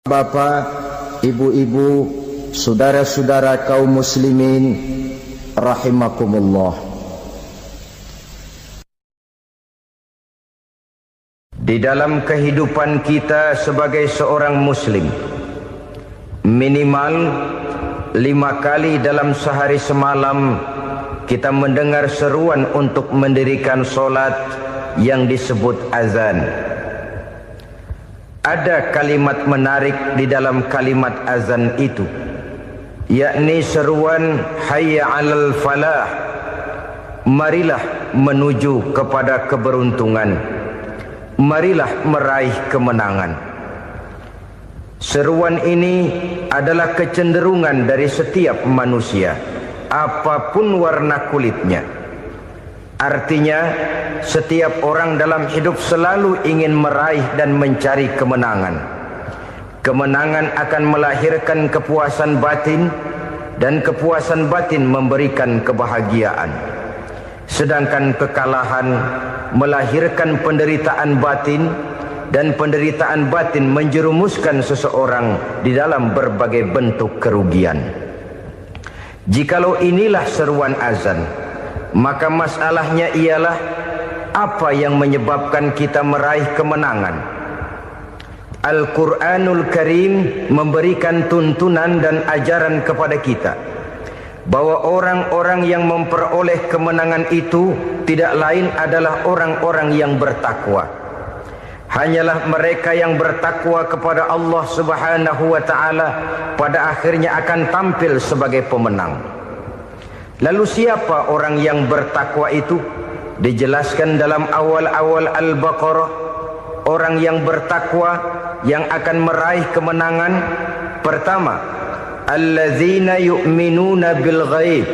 Bapak, ibu-ibu, saudara-saudara kaum muslimin rahimakumullah. Di dalam kehidupan kita sebagai seorang muslim, minimal 5 kali dalam sehari semalam kita mendengar seruan untuk mendirikan solat yang disebut azan. Ada kalimat menarik di dalam kalimat azan itu, yakni seruan hayya 'alal falah, marilah menuju kepada keberuntungan, marilah meraih kemenangan. Seruan ini adalah kecenderungan dari setiap manusia, apapun warna kulitnya. Artinya, setiap orang dalam hidup selalu ingin meraih dan mencari kemenangan. Kemenangan akan melahirkan kepuasan batin, dan kepuasan batin memberikan kebahagiaan. Sedangkan kekalahan melahirkan penderitaan batin, dan penderitaan batin menjerumuskan seseorang di dalam berbagai bentuk kerugian. Jikalau inilah seruan azan, maka masalahnya ialah apa yang menyebabkan kita meraih kemenangan. Al-Quranul Karim memberikan tuntunan dan ajaran kepada kita bahwa orang-orang yang memperoleh kemenangan itu tidak lain adalah orang-orang yang bertakwa. Hanyalah mereka yang bertakwa kepada Allah Subhanahu wa ta'ala pada akhirnya akan tampil sebagai pemenang. Lalu siapa orang yang bertakwa itu? Dijelaskan dalam awal-awal Al-Baqarah, orang yang bertakwa yang akan meraih kemenangan. Pertama, alladzina yu'minuna bil ghaib,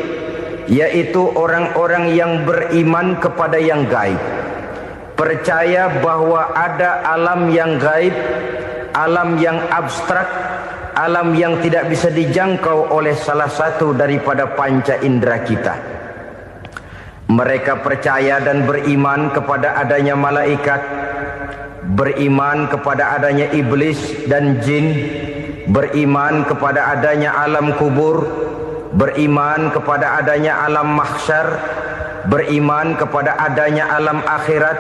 yaitu orang-orang yang beriman kepada yang gaib, percaya bahwa ada alam yang gaib, alam yang abstrak, alam yang tidak bisa dijangkau oleh salah satu daripada panca indera kita. Mereka percaya dan beriman kepada adanya malaikat, beriman kepada adanya iblis dan jin, beriman kepada adanya alam kubur, beriman kepada adanya alam mahsyar, beriman kepada adanya alam akhirat,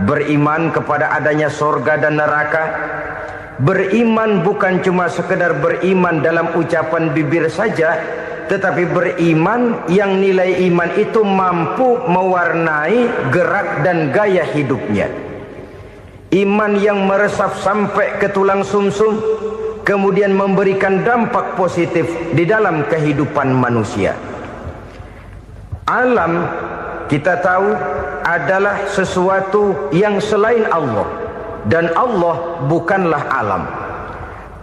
beriman kepada adanya surga dan neraka. Beriman bukan cuma sekedar beriman dalam ucapan bibir saja, tetapi beriman yang nilai iman itu mampu mewarnai gerak dan gaya hidupnya. Iman yang meresap sampai ke tulang sumsum, kemudian memberikan dampak positif di dalam kehidupan manusia. Alam, kita tahu, adalah sesuatu yang selain Allah. Dan Allah bukanlah alam.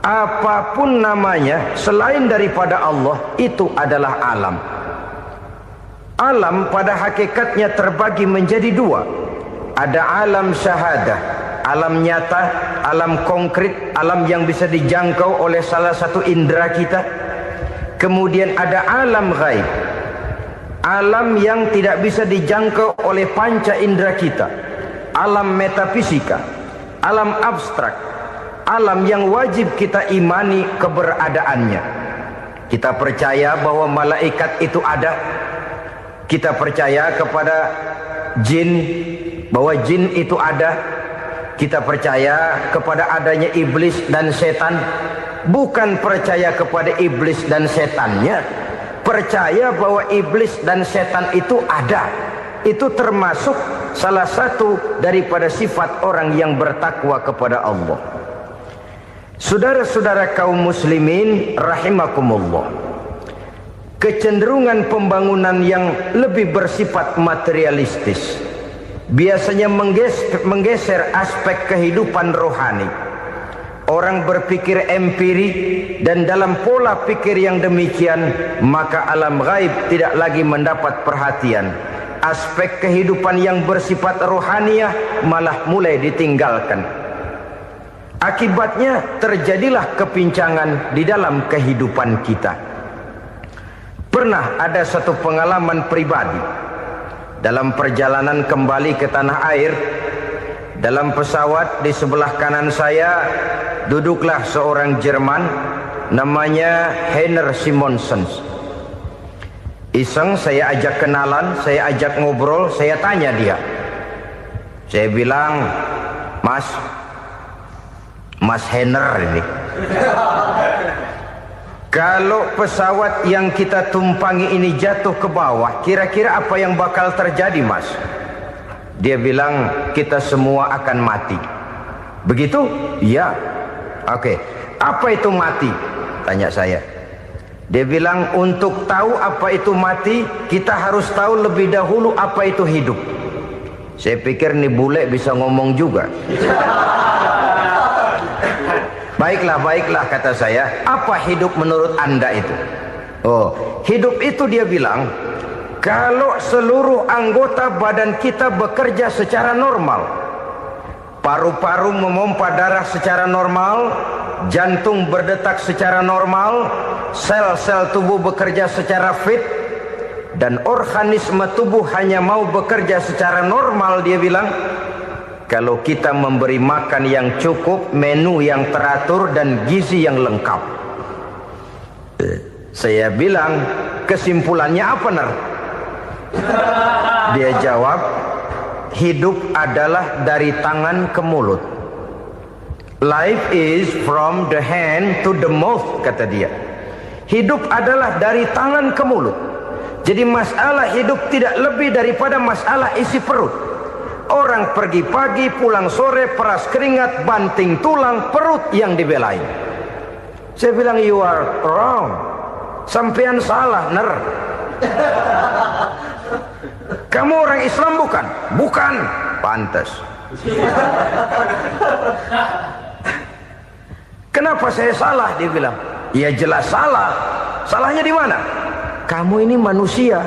Apapun namanya selain daripada Allah, itu adalah alam. Alam pada hakikatnya terbagi menjadi 2. Ada alam syahadah, alam nyata, alam konkret, alam yang bisa dijangkau oleh salah satu indera kita. Kemudian ada alam ghaib, alam yang tidak bisa dijangkau oleh panca indera kita, alam metafisika, alam abstrak, alam yang wajib kita imani keberadaannya. Kita percaya bahwa malaikat itu ada. Kita percaya kepada jin, bahwa jin itu ada. Kita percaya kepada adanya iblis dan setan. Bukan percaya kepada iblis dan setannya, percaya bahwa iblis dan setan itu ada. Itu termasuk salah satu daripada sifat orang yang bertakwa kepada Allah. Saudara-saudara kaum muslimin rahimakumullah, kecenderungan pembangunan yang lebih bersifat materialistis biasanya menggeser aspek kehidupan rohani. Orang berpikir empiri, dan dalam pola pikir yang demikian maka alam gaib tidak lagi mendapat perhatian. Aspek kehidupan yang bersifat rohaniah malah mulai ditinggalkan. Akibatnya terjadilah kepincangan di dalam kehidupan kita. Pernah ada satu pengalaman pribadi dalam perjalanan kembali ke tanah air. Dalam pesawat di sebelah kanan saya duduklah seorang Jerman, namanya Heiner Simonsen. Iseng saya ajak kenalan, saya ajak ngobrol, saya tanya dia. Saya bilang, Mas Heiner ini, kalau pesawat yang kita tumpangi ini jatuh ke bawah, kira-kira apa yang bakal terjadi, Mas? Dia bilang, kita semua akan mati. Begitu? Iya. Oke. Apa itu mati? Tanya saya. Dia bilang, untuk tahu apa itu mati, kita harus tahu lebih dahulu apa itu hidup. Saya pikir nih bule bisa ngomong juga. Baiklah kata saya. Apa hidup menurut Anda itu? Oh, hidup itu dia bilang, kalau seluruh anggota badan kita bekerja secara normal, paru-paru memompa darah secara normal, jantung berdetak secara normal, sel-sel tubuh bekerja secara fit, dan organisme tubuh hanya mau bekerja secara normal, dia bilang, kalau kita memberi makan yang cukup, menu yang teratur, dan gizi yang lengkap. Saya bilang, kesimpulannya apa, Ner? Dia jawab, hidup adalah dari tangan ke mulut. Life is from the hand to the mouth, kata dia. Hidup adalah dari tangan ke mulut. Jadi masalah hidup tidak lebih daripada masalah isi perut. Orang pergi pagi, pulang sore, peras keringat, banting tulang, perut yang dibelain. Saya bilang, you are wrong. Sampean salah, Ner. Kamu orang Islam bukan? Bukan. Pantas. Kenapa saya salah? Dia bilang, ya jelas salah. Salahnya di mana? Kamu ini manusia.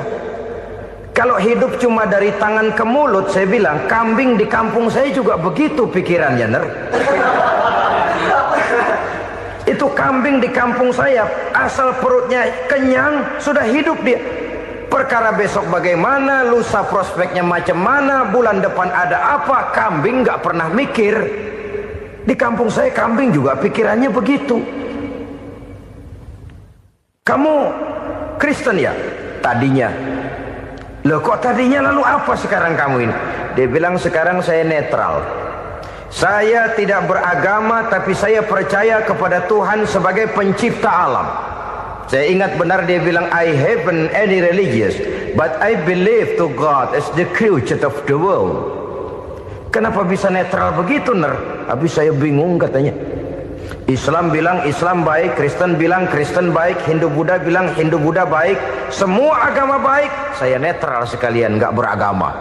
Kalau hidup cuma dari tangan ke mulut, saya bilang, kambing di kampung saya juga begitu pikirannya, Ner. Itu kambing di kampung saya, asal perutnya kenyang, sudah hidup dia. Perkara besok bagaimana, lusa prospeknya macam mana, bulan depan ada apa, kambing nggak pernah mikir. Di kampung saya kambing juga pikirannya begitu. Kamu Kristen ya? Tadinya. Loh kok tadinya, lalu apa sekarang kamu ini? Dia bilang, sekarang saya netral. Saya tidak beragama, tapi saya percaya kepada Tuhan sebagai pencipta alam. Saya ingat benar dia bilang, I haven't any religious, but I believe to God as the creator of the world. Kenapa bisa netral begitu, Ner? Habis saya bingung katanya. Islam bilang Islam baik, Kristen bilang Kristen baik, Hindu Buddha bilang Hindu Buddha baik, semua agama baik. Saya netral sekalian, nggak beragama.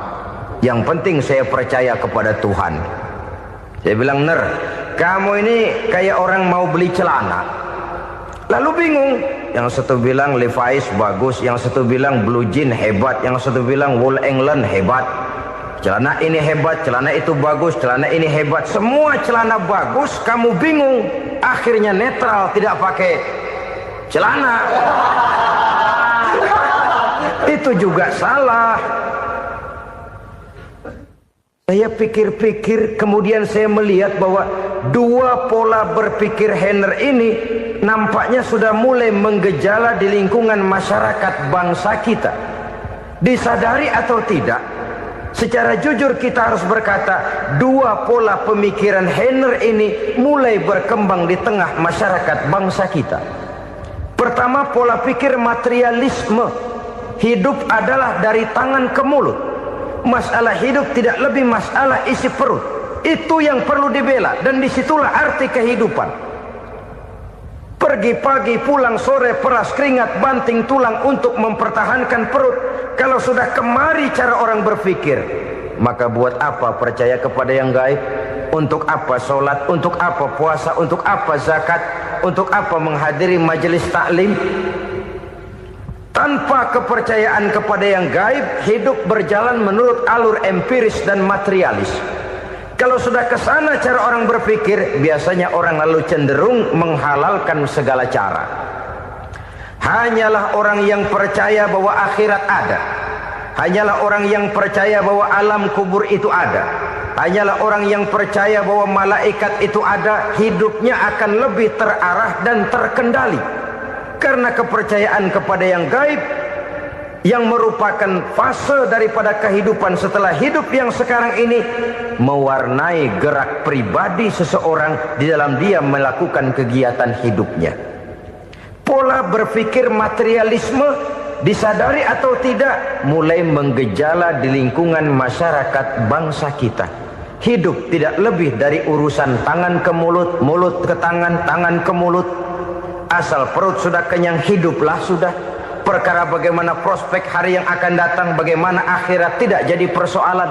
Yang penting saya percaya kepada Tuhan. Saya bilang, Ner, kamu ini kayak orang mau beli celana, lalu bingung. Yang satu bilang Levi's bagus, yang satu bilang Blue Jean hebat, yang satu bilang Wool England hebat. Celana ini hebat, celana itu bagus, celana ini hebat, semua celana bagus, kamu bingung. Akhirnya netral, tidak pakai celana. Itu juga salah. Saya pikir-pikir, kemudian saya melihat bahwa dua pola berpikir Heiner ini nampaknya sudah mulai menggejala di lingkungan masyarakat bangsa kita. Disadari atau tidak, secara jujur kita harus berkata, dua pola pemikiran Heiner ini mulai berkembang di tengah masyarakat bangsa kita. Pertama, pola pikir materialisme. Hidup adalah dari tangan ke mulut. Masalah hidup tidak lebih masalah isi perut. Itu yang perlu dibela, dan disitulah arti kehidupan. Pergi pagi, pulang sore, peras keringat, banting tulang untuk mempertahankan perut. Kalau sudah kemari cara orang berpikir, maka buat apa percaya kepada yang gaib? Untuk apa sholat? Untuk apa puasa? Untuk apa zakat? Untuk apa menghadiri majelis taklim? Tanpa kepercayaan kepada yang gaib, hidup berjalan menurut alur empiris dan materialis. Kalau sudah ke sana cara orang berpikir, biasanya orang lalu cenderung menghalalkan segala cara. Hanyalah orang yang percaya bahwa akhirat ada, hanyalah orang yang percaya bahwa alam kubur itu ada, hanyalah orang yang percaya bahwa malaikat itu ada, hidupnya akan lebih terarah dan terkendali. Karena kepercayaan kepada yang gaib, yang merupakan fase daripada kehidupan setelah hidup yang sekarang ini, mewarnai gerak pribadi seseorang di dalam dia melakukan kegiatan hidupnya. Pola berpikir materialisme, disadari atau tidak, mulai menggejala di lingkungan masyarakat bangsa kita. Hidup tidak lebih dari urusan tangan ke mulut, mulut ke tangan, tangan ke mulut. Asal perut sudah kenyang, hiduplah sudah. Perkara bagaimana prospek hari yang akan datang, bagaimana akhirat, tidak jadi persoalan.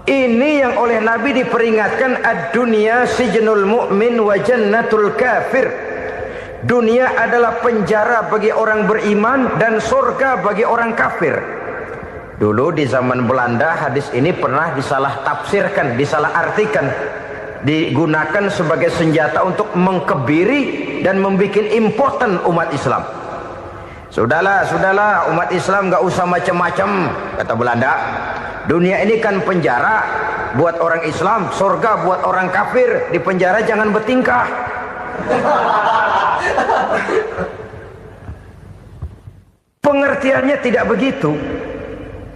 Ini yang oleh Nabi diperingatkan, ad-dunya sijnul mu'min wa jannatul kafir. Dunia adalah penjara bagi orang beriman dan surga bagi orang kafir. Dulu di zaman Belanda hadis ini pernah disalah tafsirkan, disalah artikan, digunakan sebagai senjata untuk mengkebiri dan membuat impoten umat Islam. Sudahlah umat Islam gak usah macam-macam, kata Belanda. Dunia ini kan penjara buat orang Islam, surga buat orang kafir. Di penjara jangan bertingkah. Pengertiannya tidak begitu.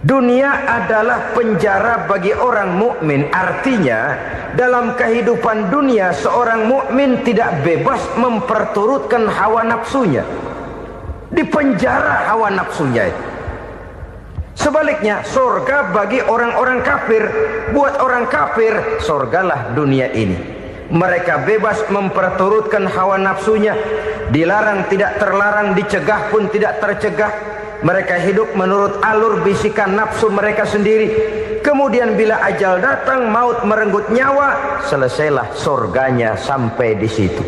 Dunia adalah penjara bagi orang mukmin. Artinya dalam kehidupan dunia seorang mukmin tidak bebas memperturutkan hawa nafsunya. Dipenjara hawa nafsunya itu. Sebaliknya surga bagi orang-orang kafir. Buat orang kafir surgalah dunia ini. Mereka bebas memperturutkan hawa nafsunya, dilarang tidak terlarang, dicegah pun tidak tercegah. Mereka hidup menurut alur bisikan nafsu mereka sendiri. Kemudian bila ajal datang, maut merenggut nyawa, selesailah surganya sampai di situ.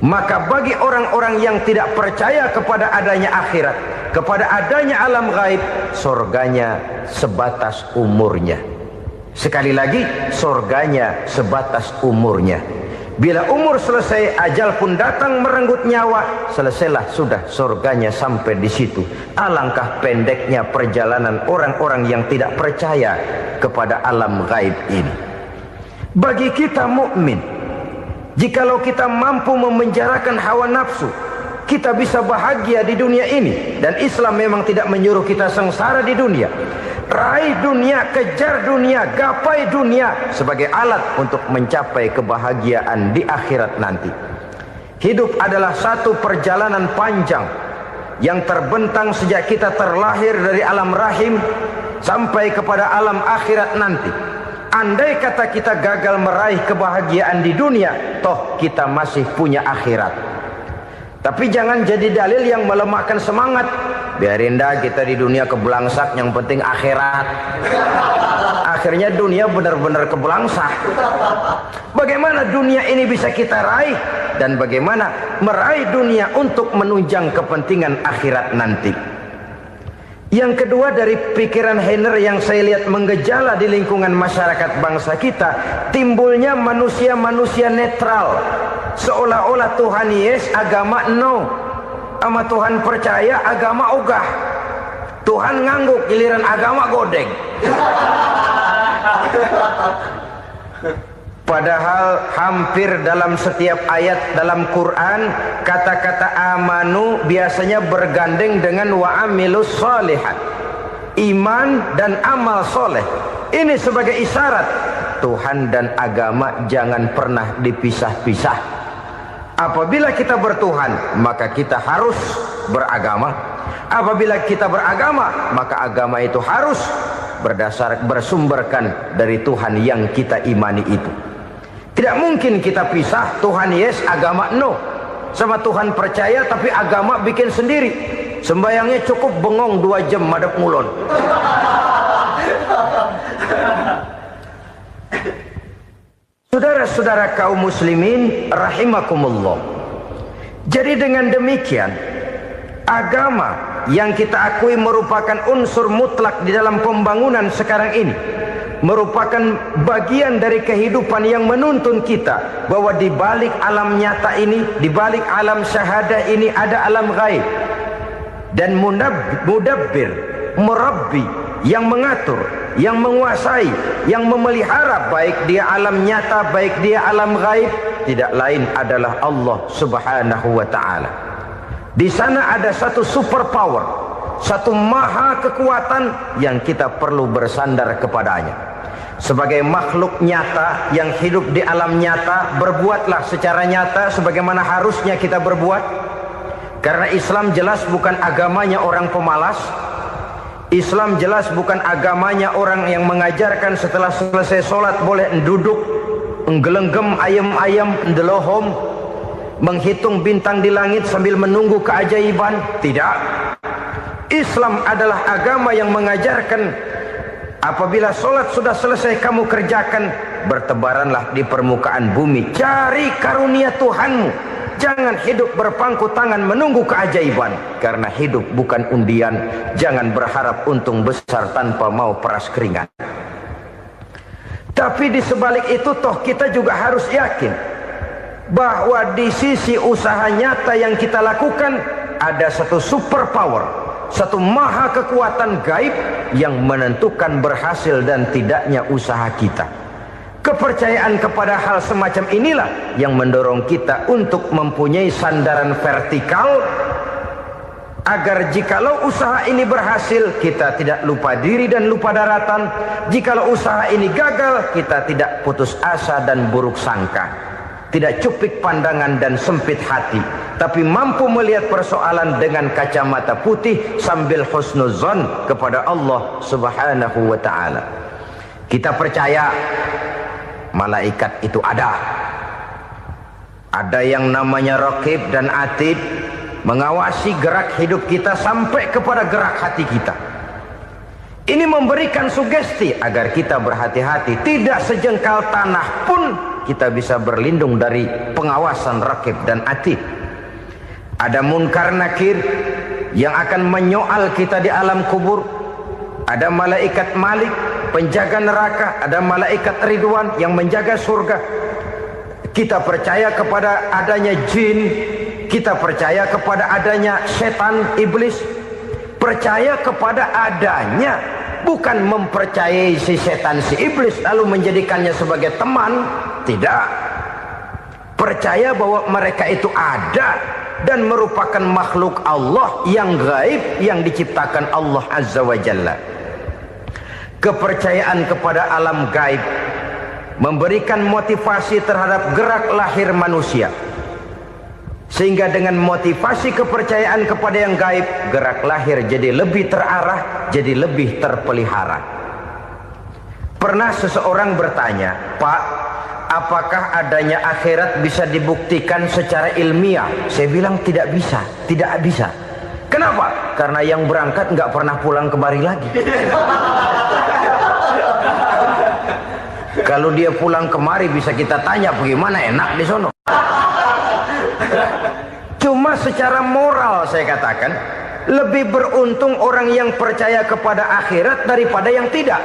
Maka bagi orang-orang yang tidak percaya kepada adanya akhirat, kepada adanya alam gaib, surganya sebatas umurnya. Sekali lagi, surganya sebatas umurnya. Bila umur selesai, ajal pun datang merenggut nyawa, selesailah sudah surganya sampai di situ. Alangkah pendeknya perjalanan orang-orang yang tidak percaya kepada alam gaib ini. Bagi kita mukmin, jikalau kita mampu memenjarakan hawa nafsu, kita bisa bahagia di dunia ini. Dan Islam memang tidak menyuruh kita sengsara di dunia. Raih dunia, kejar dunia, gapai dunia sebagai alat untuk mencapai kebahagiaan di akhirat nanti. Hidup adalah satu perjalanan panjang yang terbentang sejak kita terlahir dari alam rahim sampai kepada alam akhirat nanti. Andai kata kita gagal meraih kebahagiaan di dunia, toh kita masih punya akhirat. Tapi jangan jadi dalil yang melemahkan semangat. Biarin dah kita di dunia kebelangsak, yang penting akhirat. Akhirnya dunia benar-benar kebelangsak. Bagaimana dunia ini bisa kita raih, dan bagaimana meraih dunia untuk menunjang kepentingan akhirat nanti. Yang kedua, dari pikiran Heiner yang saya lihat menggejala di lingkungan masyarakat bangsa kita, timbulnya manusia-manusia netral. Seolah-olah Tuhan yes, agama no. Sama Tuhan percaya, agama ogah. Tuhan ngangguk, giliran agama godeng. Padahal hampir dalam setiap ayat dalam Quran, kata-kata amanu biasanya bergandeng dengan wa amilus sholihat. Iman dan amal soleh. Ini sebagai isyarat Tuhan dan agama jangan pernah dipisah-pisah. Apabila kita bertuhan, maka kita harus beragama. Apabila kita beragama, maka agama itu harus bersumberkan dari Tuhan yang kita imani itu. Tidak mungkin kita pisah, Tuhan yes, agama no. Sama Tuhan percaya tapi agama bikin sendiri. Sembayangnya cukup bengong 2 jam madep ngulon. Saudara-saudara kaum muslimin rahimakumullah. Jadi dengan demikian, agama yang kita akui merupakan unsur mutlak di dalam pembangunan sekarang ini, merupakan bagian dari kehidupan yang menuntun kita bahwa di balik alam nyata ini, di balik alam syahadah ini ada alam gaib. Dan mudabbir, murabbi, yang mengatur, yang menguasai, yang memelihara, baik dia alam nyata, baik dia alam gaib, tidak lain adalah Allah Subhanahu wa ta'ala. Di sana ada satu super power, satu maha kekuatan yang kita perlu bersandar kepadanya. Sebagai makhluk nyata yang hidup di alam nyata, berbuatlah secara nyata sebagaimana harusnya kita berbuat. Karena Islam jelas bukan agamanya orang pemalas. Islam jelas bukan agamanya orang yang mengajarkan setelah selesai sholat boleh duduk, nggelenggem ayam-ayam, ndelohom, menghitung bintang di langit sambil menunggu keajaiban. Tidak. Islam adalah agama yang mengajarkan apabila sholat sudah selesai kamu kerjakan, bertebaranlah di permukaan bumi, cari karunia Tuhanmu. Jangan hidup berpangku tangan menunggu keajaiban. Karena hidup bukan undian. Jangan berharap untung besar tanpa mau peras keringat. Tapi di sebalik itu toh kita juga harus yakin bahwa di sisi usaha nyata yang kita lakukan ada satu super power, satu maha kekuatan gaib yang menentukan berhasil dan tidaknya usaha kita. Kepercayaan kepada hal semacam inilah yang mendorong kita untuk mempunyai sandaran vertikal, agar jikalau usaha ini berhasil, kita tidak lupa diri dan lupa daratan. Jikalau usaha ini gagal, kita tidak putus asa dan buruk sangka, tidak cupik pandangan dan sempit hati, tapi mampu melihat persoalan dengan kacamata putih sambil husnuzon kepada Allah Subhanahu wa ta'ala. Kita percaya malaikat itu ada. Ada yang namanya Raqib dan Atid, mengawasi gerak hidup kita sampai kepada gerak hati kita. Ini memberikan sugesti agar kita berhati-hati. Tidak sejengkal tanah pun kita bisa berlindung dari pengawasan Raqib dan Atid. Ada Munkar Nakir yang akan menyoal kita di alam kubur. Ada malaikat Malik, penjaga neraka. Ada malaikat Ridwan yang menjaga surga. Kita percaya kepada adanya jin, kita percaya kepada adanya setan, iblis. Percaya kepada adanya, bukan mempercayai si setan, si iblis lalu menjadikannya sebagai teman. Tidak. Percaya bahwa mereka itu ada dan merupakan makhluk Allah yang gaib yang diciptakan Allah Azza wa Jalla. Kepercayaan kepada alam gaib memberikan motivasi terhadap gerak lahir manusia, sehingga dengan motivasi kepercayaan kepada yang gaib, gerak lahir jadi lebih terarah, jadi lebih terpelihara. Pernah seseorang bertanya, "Pak, apakah adanya akhirat bisa dibuktikan secara ilmiah?" Saya bilang tidak bisa, tidak bisa. Kenapa? Karena yang berangkat nggak pernah pulang kembali lagi. Kalau dia pulang kemari bisa kita tanya bagaimana enak di sono. Cuma secara moral saya katakan, lebih beruntung orang yang percaya kepada akhirat daripada yang tidak.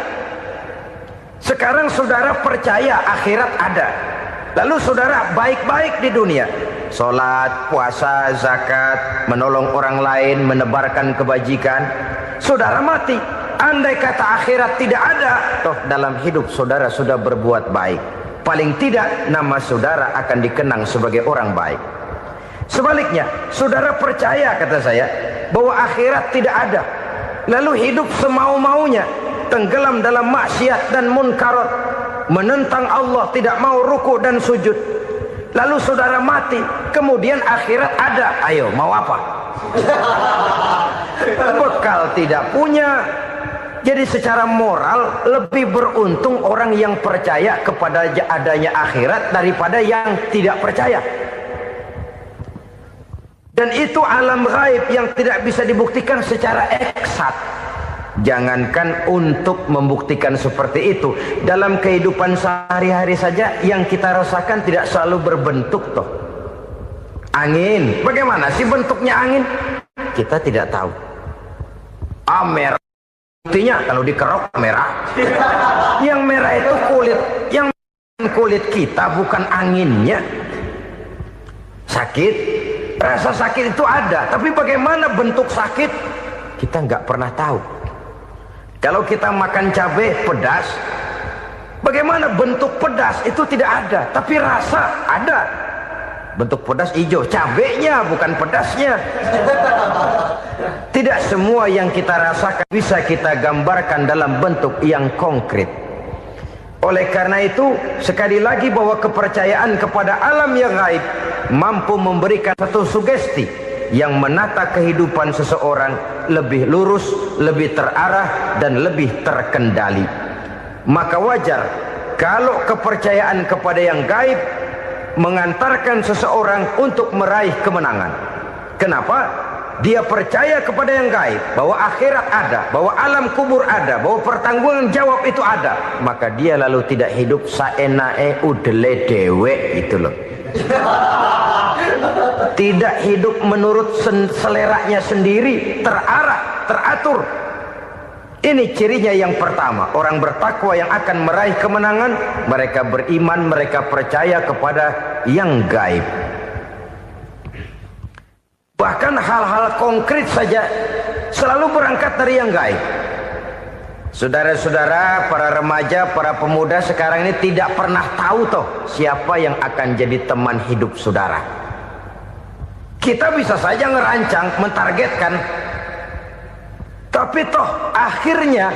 Sekarang saudara percaya akhirat ada, lalu saudara baik-baik di dunia, sholat, puasa, zakat, menolong orang lain, menebarkan kebajikan. Saudara mati, andai kata akhirat tidak ada, toh dalam hidup saudara sudah berbuat baik. Paling tidak nama saudara akan dikenang sebagai orang baik. Sebaliknya, saudara percaya, kata saya, bahwa akhirat tidak ada, lalu hidup semau-maunya, tenggelam dalam maksiat dan munkarat, menentang Allah, tidak mau ruku dan sujud. Lalu saudara mati, kemudian akhirat ada, ayo mau apa? Bekal tidak punya. Jadi secara moral lebih beruntung orang yang percaya kepada adanya akhirat daripada yang tidak percaya. Dan itu alam gaib yang tidak bisa dibuktikan secara eksat. Jangankan untuk membuktikan seperti itu, dalam kehidupan sehari-hari saja yang kita rasakan tidak selalu berbentuk toh. Angin, bagaimana sih bentuknya angin? Kita tidak tahu. Merah, buktinya kalau dikerok merah. Yang merah itu kulit, yang kulit kita bukan anginnya. Sakit, rasa sakit itu ada, tapi bagaimana bentuk sakit? Kita nggak pernah tahu. Kalau kita makan cabai pedas, bagaimana bentuk pedas itu tidak ada, tapi rasa ada. Bentuk pedas hijau, cabenya bukan pedasnya. Tidak semua yang kita rasakan bisa kita gambarkan dalam bentuk yang konkret. Oleh karena itu, sekali lagi bahwa kepercayaan kepada alam yang gaib mampu memberikan satu sugesti yang menata kehidupan seseorang lebih lurus, lebih terarah, dan lebih terkendali. Maka wajar kalau kepercayaan kepada yang gaib mengantarkan seseorang untuk meraih kemenangan. Kenapa? Dia percaya kepada yang gaib, bahwa akhirat ada, bahwa alam kubur ada, bahwa pertanggungan jawab itu ada. Maka dia lalu tidak hidup saenae udele dewe, itu loh. Tidak hidup menurut seleranya sendiri, terarah, teratur. Ini cirinya yang pertama. Orang bertakwa yang akan meraih kemenangan, mereka beriman, mereka percaya kepada yang gaib. Bahkan hal-hal konkret saja selalu berangkat dari yang gaib. Saudara-saudara, para remaja, para pemuda sekarang ini tidak pernah tahu toh siapa yang akan jadi teman hidup saudara. Kita bisa saja ngerancang, mentargetkan, tapi toh akhirnya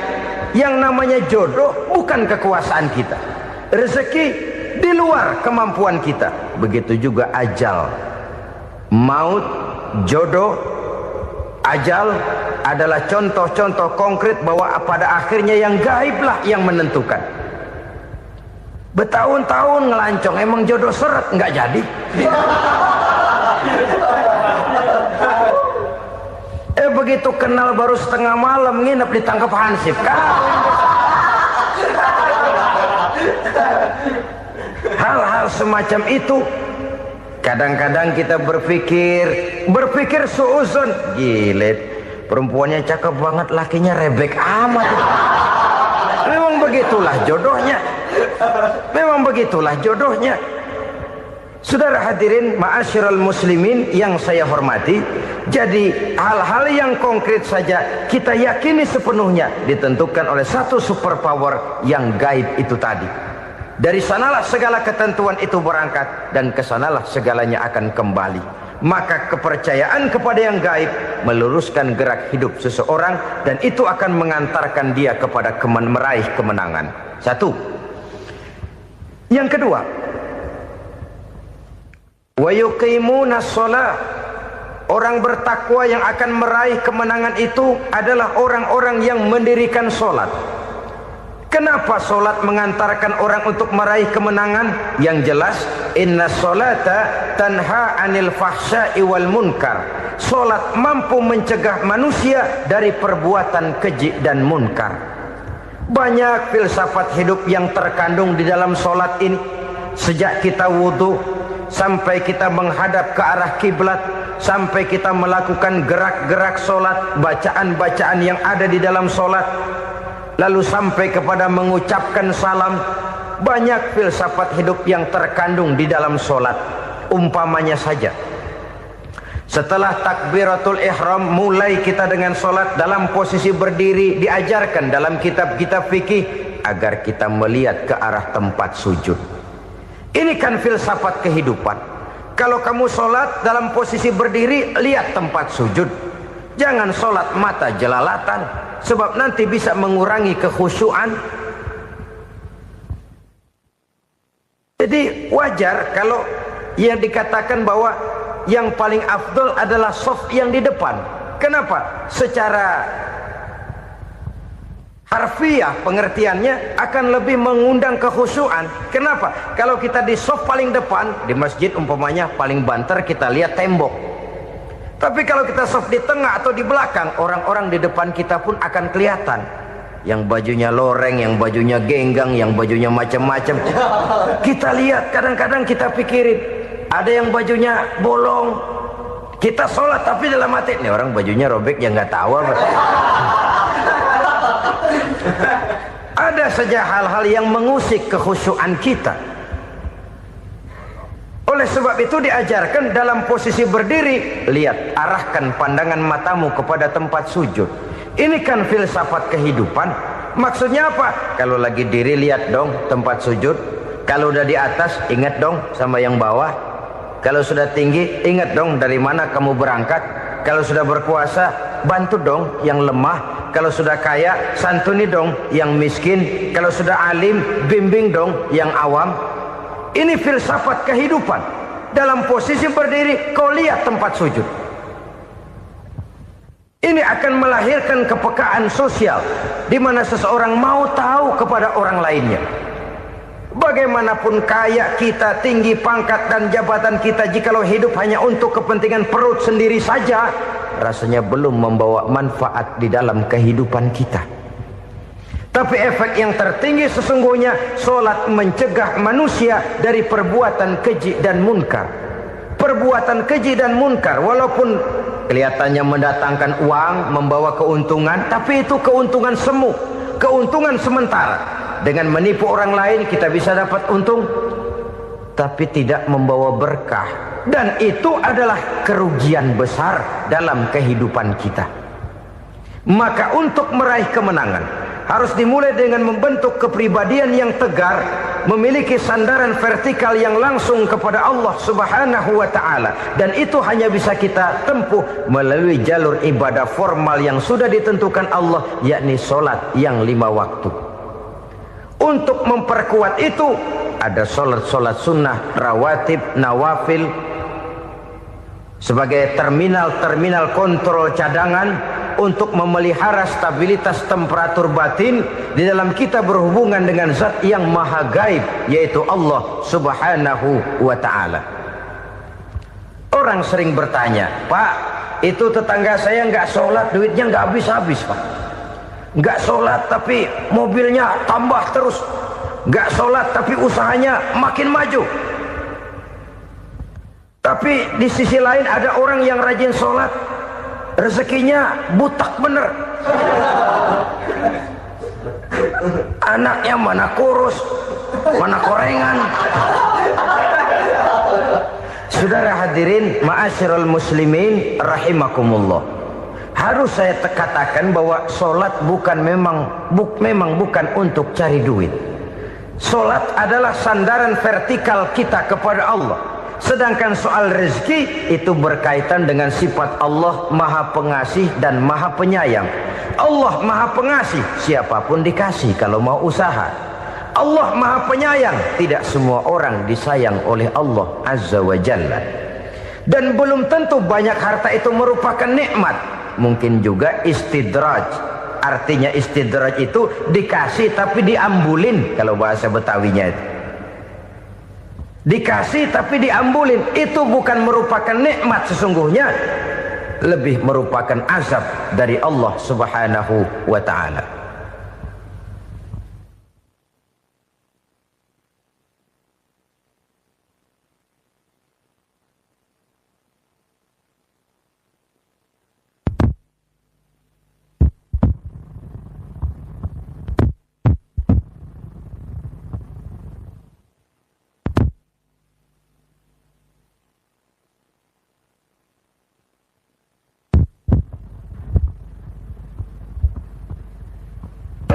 yang namanya jodoh bukan kekuasaan kita. Rezeki di luar kemampuan kita. Begitu juga ajal. Maut, jodoh, ajal adalah contoh-contoh konkret bahwa pada akhirnya yang gaiblah yang menentukan. Bertahun-tahun ngelancong, emang jodoh seret, nggak jadi. Begitu kenal baru setengah malam nginep ditangkap hansip kan. Hal-hal semacam itu kadang-kadang kita berpikir suuzon, gile, perempuannya cakep banget, lakinya rebek amat. Memang begitulah jodohnya. Memang begitulah jodohnya. Saudara hadirin ma'asyiral muslimin yang saya hormati, jadi hal-hal yang konkret saja kita yakini sepenuhnya ditentukan oleh satu superpower yang gaib itu tadi. Dari sanalah segala ketentuan itu berangkat dan kesanalah segalanya akan kembali. Maka kepercayaan kepada yang gaib meluruskan gerak hidup seseorang dan itu akan mengantarkan dia kepada meraih kemenangan. Satu. Yang kedua, wa yuqimuna shalah. Orang bertakwa yang akan meraih kemenangan itu adalah orang-orang yang mendirikan sholat. Kenapa sholat mengantarkan orang untuk meraih kemenangan? Yang jelas, inna sholata tanha anil fahsya'i wal munkar. Sholat mampu mencegah manusia dari perbuatan keji dan munkar. Banyak filsafat hidup yang terkandung di dalam sholat ini. Sejak kita wudhu sampai kita menghadap ke arah kiblat, sampai kita melakukan gerak-gerak sholat, bacaan-bacaan yang ada di dalam sholat, lalu sampai kepada mengucapkan salam. Banyak filsafat hidup yang terkandung di dalam sholat. Umpamanya saja, setelah takbiratul ihram mulai kita dengan sholat dalam posisi berdiri, diajarkan dalam kitab-kitab fikih agar kita melihat ke arah tempat sujud. Ini kan filsafat kehidupan. Kalau kamu sholat dalam posisi berdiri, lihat tempat sujud. Jangan sholat mata jelalatan, sebab nanti bisa mengurangi kekhusyuan. Jadi wajar kalau yang dikatakan bahwa yang paling afdol adalah shaf yang di depan. Kenapa? Secara harfiah pengertiannya akan lebih mengundang kekhusyuan. Kenapa? Kalau kita di shaf paling depan di masjid umpamanya paling banter kita lihat tembok. Tapi kalau kita shaf di tengah atau di belakang, orang-orang di depan kita pun akan kelihatan. Yang bajunya loreng, yang bajunya genggang, yang bajunya macam-macam. Kita lihat, kadang-kadang kita pikirin, ada yang bajunya bolong. Kita sholat tapi dalam hati, nih orang bajunya robek yang nggak tahu apa. Ada saja hal-hal yang mengusik kekhusyuan kita. Oleh sebab itu diajarkan dalam posisi berdiri, lihat, arahkan pandangan matamu kepada tempat sujud. Ini kan filsafat kehidupan. Maksudnya apa? Kalau lagi diri lihat dong tempat sujud. Kalau udah di atas ingat dong sama yang bawah. Kalau sudah tinggi ingat dong dari mana kamu berangkat. Kalau sudah berkuasa bantu dong yang lemah. Kalau sudah kaya santuni dong yang miskin. Kalau sudah alim bimbing dong yang awam. Ini filsafat kehidupan. Dalam posisi berdiri kau lihat tempat sujud. Ini akan melahirkan kepekaan sosial di mana seseorang mau tahu kepada orang lainnya. Bagaimanapun kaya kita, tinggi pangkat dan jabatan kita, jikalau hidup hanya untuk kepentingan perut sendiri saja, rasanya belum membawa manfaat di dalam kehidupan kita. Tapi efek yang tertinggi sesungguhnya, solat mencegah manusia dari perbuatan keji dan munkar. Perbuatan keji dan munkar walaupun kelihatannya mendatangkan uang, membawa keuntungan, tapi itu keuntungan semu, keuntungan sementara. Dengan menipu orang lain kita bisa dapat untung, tapi tidak membawa berkah. Dan itu adalah kerugian besar dalam kehidupan kita. Maka untuk meraih kemenangan harus dimulai dengan membentuk kepribadian yang tegar, memiliki sandaran vertikal yang langsung kepada Allah Subhanahu wa ta'ala. Dan itu hanya bisa kita tempuh melalui jalur ibadah formal yang sudah ditentukan Allah, yakni solat yang 5 waktu. Untuk memperkuat itu ada solat-solat sunnah, rawatib, nawafil sebagai terminal-terminal kontrol cadangan untuk memelihara stabilitas temperatur batin di dalam kita berhubungan dengan zat yang maha gaib, yaitu Allah Subhanahu wa ta'ala. Orang sering bertanya, Pak, itu tetangga saya nggak sholat, duitnya nggak habis-habis, Pak. Nggak sholat tapi mobilnya tambah terus. Nggak sholat tapi usahanya makin maju. Tapi di sisi lain ada orang yang rajin sholat, rezekinya butak bener. Anaknya mana kurus, mana korengan. Saudara hadirin ma'asyiral muslimin rahimakumullah. Harus saya katakan bahwa solat memang bukan untuk cari duit. Solat adalah sandaran vertikal kita kepada Allah. Sedangkan soal rezeki itu berkaitan dengan sifat Allah maha pengasih dan maha penyayang. Allah maha pengasih, siapapun dikasih kalau mau usaha. Allah maha penyayang, tidak semua orang disayang oleh Allah Azza wa Jalla. Dan belum tentu banyak harta itu merupakan nikmat. Mungkin juga istidraj. Artinya istidraj itu dikasih tapi diambulin, kalau bahasa Betawinya itu. Dikasih tapi diambulin, itu bukan merupakan nikmat sesungguhnya, lebih merupakan azab dari Allah Subhanahu wa ta'ala.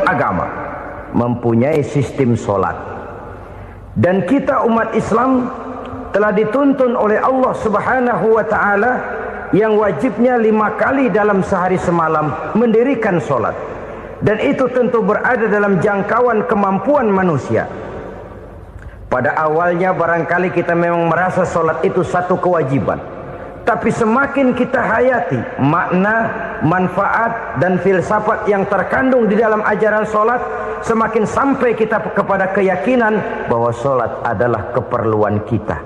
Agama mempunyai sistem solat, dan kita umat Islam telah dituntun oleh Allah Subhanahu wa ta'ala yang wajibnya 5 kali dalam sehari semalam mendirikan solat, dan itu tentu berada dalam jangkauan kemampuan manusia. Pada awalnya barangkali kita memang merasa solat itu satu kewajiban, tapi semakin kita hayati makna, manfaat dan filsafat yang terkandung di dalam ajaran solat, semakin sampai kita kepada keyakinan bahwa solat adalah keperluan kita.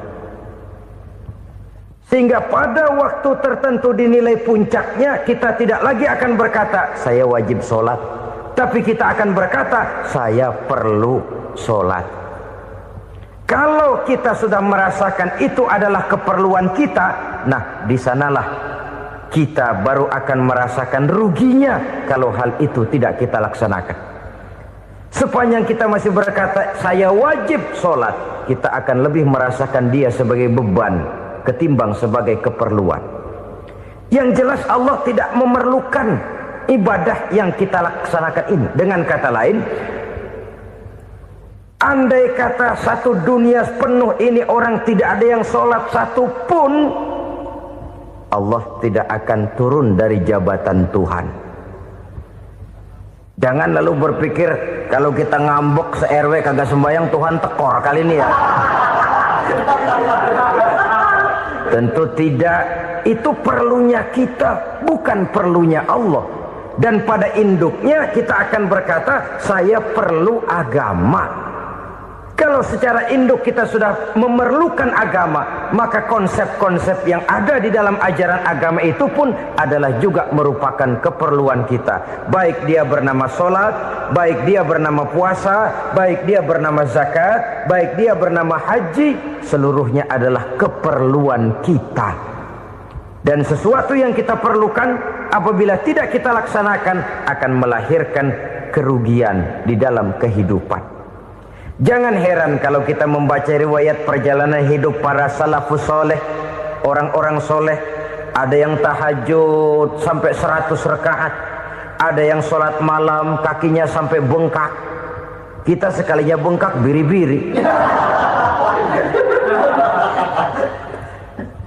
Sehingga pada waktu tertentu dinilai puncaknya, kita tidak lagi akan berkata saya wajib solat, tapi kita akan berkata saya perlu solat. Kalau kita sudah merasakan itu adalah keperluan kita, nah di sanalah kita baru akan merasakan ruginya kalau hal itu tidak kita laksanakan. Sepanjang kita masih berkata saya wajib sholat, kita akan lebih merasakan dia sebagai beban ketimbang sebagai keperluan. Yang jelas Allah tidak memerlukan ibadah yang kita laksanakan ini. Dengan kata lain, andai kata satu dunia penuh ini orang tidak ada yang sholat satu pun, Allah tidak akan turun dari jabatan Tuhan. Jangan lalu berpikir kalau kita ngambek se-RW kagak sembahyang Tuhan tekor kali ini ya. Tentu tidak. Itu perlunya kita, bukan perlunya Allah. Dan pada induknya kita akan berkata, saya perlu agama. Kalau secara induk kita sudah memerlukan agama, maka konsep-konsep yang ada di dalam ajaran agama itu pun adalah juga merupakan keperluan kita. Baik dia bernama sholat, baik dia bernama puasa, baik dia bernama zakat, baik dia bernama haji, seluruhnya adalah keperluan kita. Dan sesuatu yang kita perlukan apabila tidak kita laksanakan akan melahirkan kerugian di dalam kehidupan. Jangan heran kalau kita membaca riwayat perjalanan hidup para salafus soleh, orang-orang soleh. Ada yang tahajud sampai 100 rakaat, ada yang sholat malam kakinya sampai bengkak. Kita sekalinya bengkak biri-biri.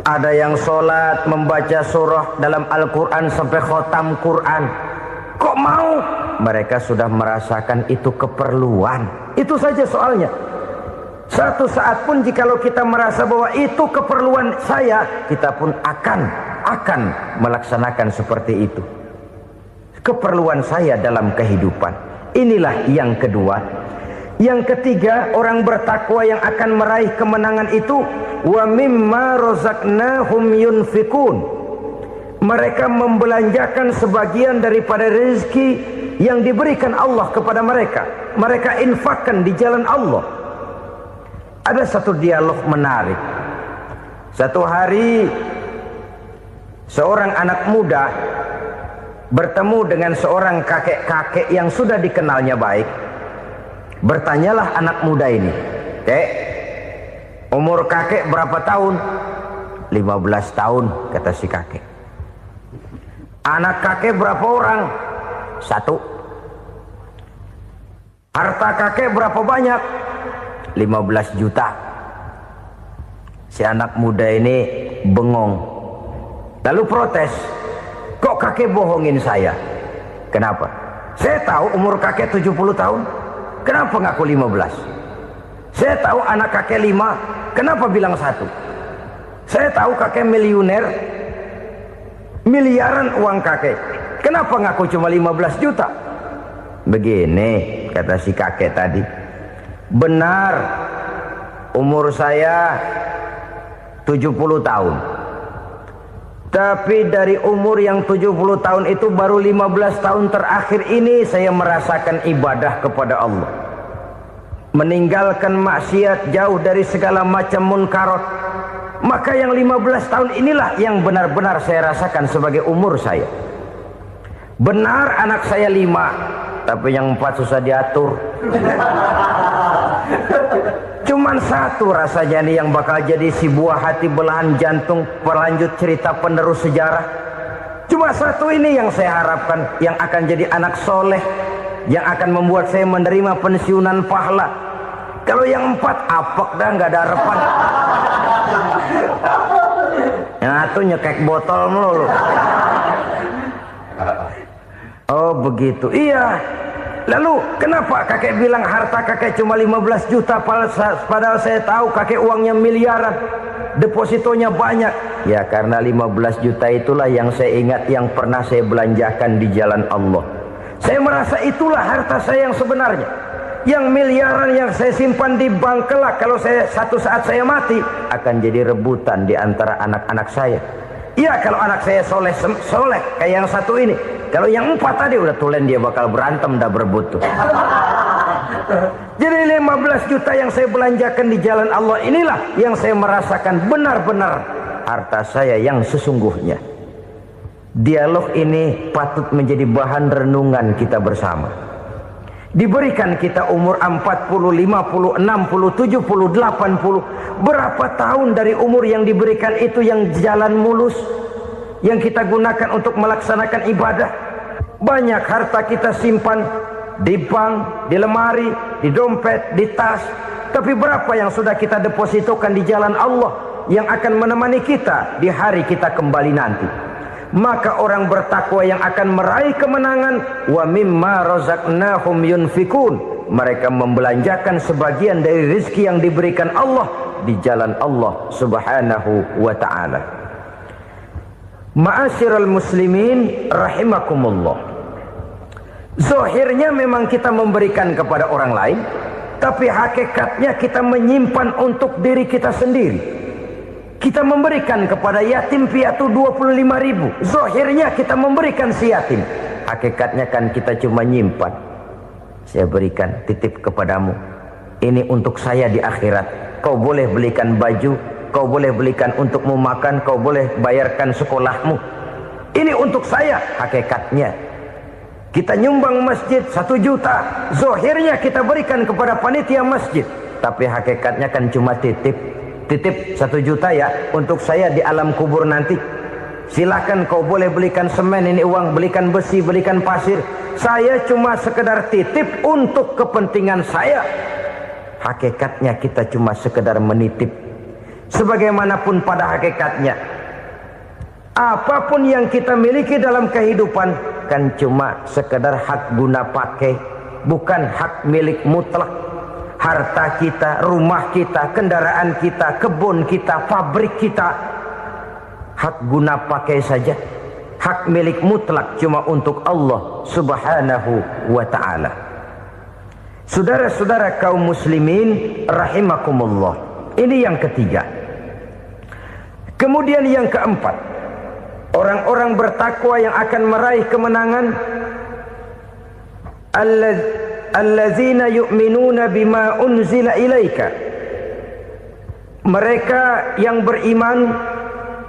Ada yang sholat membaca surah dalam Al-Quran sampai khotam Quran. Kok mau? Mereka sudah merasakan itu keperluan. Itu saja soalnya. Satu saat pun jikalau kita merasa bahwa itu keperluan saya, kita pun akan melaksanakan seperti itu. Keperluan saya dalam kehidupan. Inilah yang kedua. Yang ketiga, orang bertakwa yang akan meraih kemenangan itu, wa mimma razaqnahum yunfikun. Mereka membelanjakan sebagian daripada rezeki yang diberikan Allah kepada mereka. Mereka infakkan di jalan Allah. Ada satu dialog menarik. Satu hari seorang anak muda bertemu dengan seorang kakek-kakek yang sudah dikenalnya baik. Bertanyalah anak muda ini, "Kek, umur kakek berapa tahun?" 15 tahun, kata si kakek. "Anak kakek berapa orang?" 1. "Harta kakek berapa banyak?" 15 juta. Si anak muda ini bengong. Lalu protes, "Kok kakek bohongin saya?" "Kenapa?" "Saya tahu umur kakek 70 tahun. Kenapa ngaku 15? Saya tahu anak kakek 5. Kenapa bilang 1? Saya tahu kakek miliuner, miliaran uang kakek. Kenapa ngaku cuma 15 juta? Begini, kata si kakek tadi. Benar, umur saya 70 tahun. Tapi dari umur yang 70 tahun itu baru 15 tahun terakhir ini saya merasakan ibadah kepada Allah. Meninggalkan maksiat, jauh dari segala macam munkarat. Maka yang 15 tahun inilah yang benar-benar saya rasakan sebagai umur saya. Benar anak saya 5, tapi yang 4 susah diatur. Cuman 1 rasanya nih yang bakal jadi si buah hati belahan jantung pelanjut cerita penerus sejarah. Cuma 1 ini yang saya harapkan, yang akan jadi anak soleh, yang akan membuat saya menerima pensiunan pahala. Kalau yang 4 apek dah, nggak ada harapan. Yang 1 nyekek botol melulu. Oh begitu, iya. Lalu kenapa kakek bilang harta kakek cuma 15 juta padahal saya tahu kakek uangnya miliaran, depositonya banyak? Ya karena 15 juta itulah yang saya ingat yang pernah saya belanjakan di jalan Allah. Saya merasa itulah harta saya yang sebenarnya. Yang miliaran yang saya simpan di bank kelak, kalau satu saat saya mati akan jadi rebutan di antara anak-anak saya. Iya kalau anak saya soleh kayak yang 1 ini. Kalau yang 4 tadi udah tulen dia bakal berantem dah berebut tuh. Jadi 15 juta yang saya belanjakan di jalan Allah inilah yang saya merasakan benar-benar harta saya yang sesungguhnya. Dialog ini patut menjadi bahan renungan kita bersama. Diberikan kita umur 40, 50, 60, 70, 80. Berapa tahun dari umur yang diberikan itu yang jalan mulus, yang kita gunakan untuk melaksanakan ibadah? Banyak harta kita simpan di bank, di lemari, di dompet, di tas. Tapi berapa yang sudah kita depositokan di jalan Allah yang akan menemani kita di hari kita kembali nanti? Maka orang bertakwa yang akan meraih kemenangan, wa mimma razaqnahum yunfikun, mereka membelanjakan sebagian dari rezeki yang diberikan Allah di jalan Allah subhanahu wa ta'ala. Ma'asyiral muslimin rahimakumullah, zahirnya memang kita memberikan kepada orang lain, tapi hakikatnya kita menyimpan untuk diri kita sendiri. Kita memberikan kepada yatim piatu 25.000. Zahirnya kita memberikan si yatim, hakikatnya kan kita cuma nyimpan. Saya berikan, titip kepadamu, ini untuk saya di akhirat. Kau boleh belikan baju, kau boleh belikan untukmu makan, kau boleh bayarkan sekolahmu. Ini untuk saya. Hakikatnya kita nyumbang masjid 1 juta, zahirnya kita berikan kepada panitia masjid, tapi hakikatnya kan cuma titip 1 juta ya, untuk saya di alam kubur nanti. Silakan kau boleh belikan semen, ini uang, belikan besi, belikan pasir. Saya cuma sekedar titip untuk kepentingan saya. Hakikatnya kita cuma sekedar menitip. Sebagaimanapun pada hakikatnya, apapun yang kita miliki dalam kehidupan kan cuma sekedar hak guna pakai, bukan hak milik mutlak. Harta kita, rumah kita, kendaraan kita, kebun kita, pabrik kita, hak guna pakai saja. Hak milik mutlak cuma untuk Allah subhanahu wa ta'ala. Saudara-saudara kaum muslimin rahimakumullah, ini yang ketiga. Kemudian yang keempat, orang-orang bertakwa yang akan meraih kemenangan, allazina yu'minuna bima unzila ilaika, mereka yang beriman,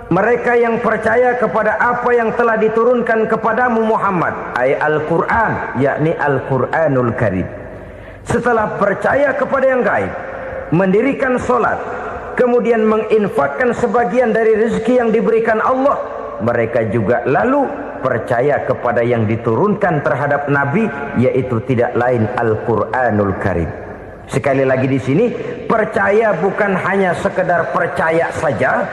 mereka yang percaya kepada apa yang telah diturunkan kepadamu Muhammad, ay Al-Quran, yakni Al-Quranul Karim. Setelah percaya kepada yang gaib, mendirikan solat, kemudian menginfakkan sebagian dari rezeki yang diberikan Allah, mereka juga lalu percaya kepada yang diturunkan terhadap Nabi, yaitu tidak lain Al-Quranul Karim. Sekali lagi di sini, percaya bukan hanya sekedar percaya saja,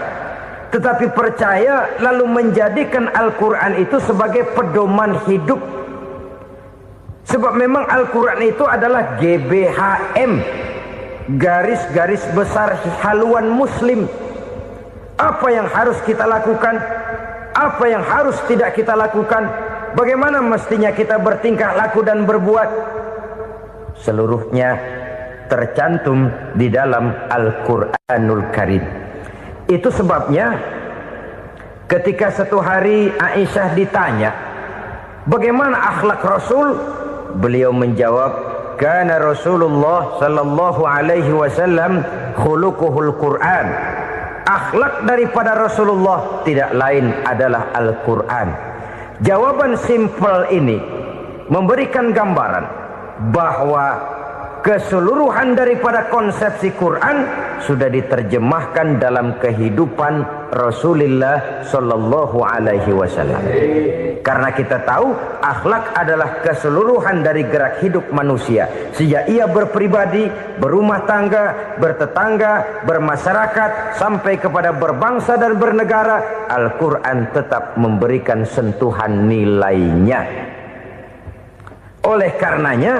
tetapi percaya lalu menjadikan Al-Quran itu sebagai pedoman hidup. Sebab memang Al-Quran itu adalah GBHM, garis-garis besar haluan muslim. Apa yang harus kita lakukan, apa yang harus tidak kita lakukan, bagaimana mestinya kita bertingkah laku dan berbuat, seluruhnya tercantum di dalam Al-Quranul Karim. Itu sebabnya ketika satu hari Aisyah ditanya bagaimana akhlak Rasul, beliau menjawab, kana Rasulullah sallallahu alaihi wasallam khuluquhul Quran. Akhlak daripada Rasulullah tidak lain adalah Al-Quran. Jawaban simpel ini memberikan gambaran bahwa keseluruhan daripada konsepsi Quran sudah diterjemahkan dalam kehidupan Rasulullah sallallahu alaihi wasallam. Karena kita tahu akhlak adalah keseluruhan dari gerak hidup manusia. Sejak ia berpribadi, berumah tangga, bertetangga, bermasyarakat, sampai kepada berbangsa dan bernegara, Al-Quran tetap memberikan sentuhan nilainya. Oleh karenanya,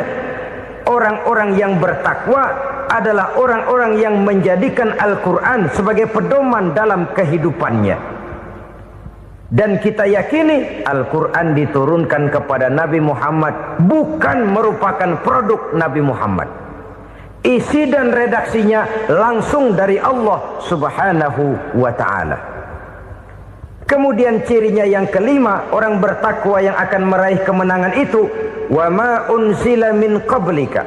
orang-orang yang bertakwa adalah orang-orang yang menjadikan Al-Quran sebagai pedoman dalam kehidupannya. Dan kita yakini Al-Quran diturunkan kepada Nabi Muhammad, bukan merupakan produk Nabi Muhammad. Isi dan redaksinya langsung dari Allah subhanahu wa ta'ala. Kemudian cirinya yang kelima, orang bertakwa yang akan meraih kemenangan itu, wa ma unzila min qablika.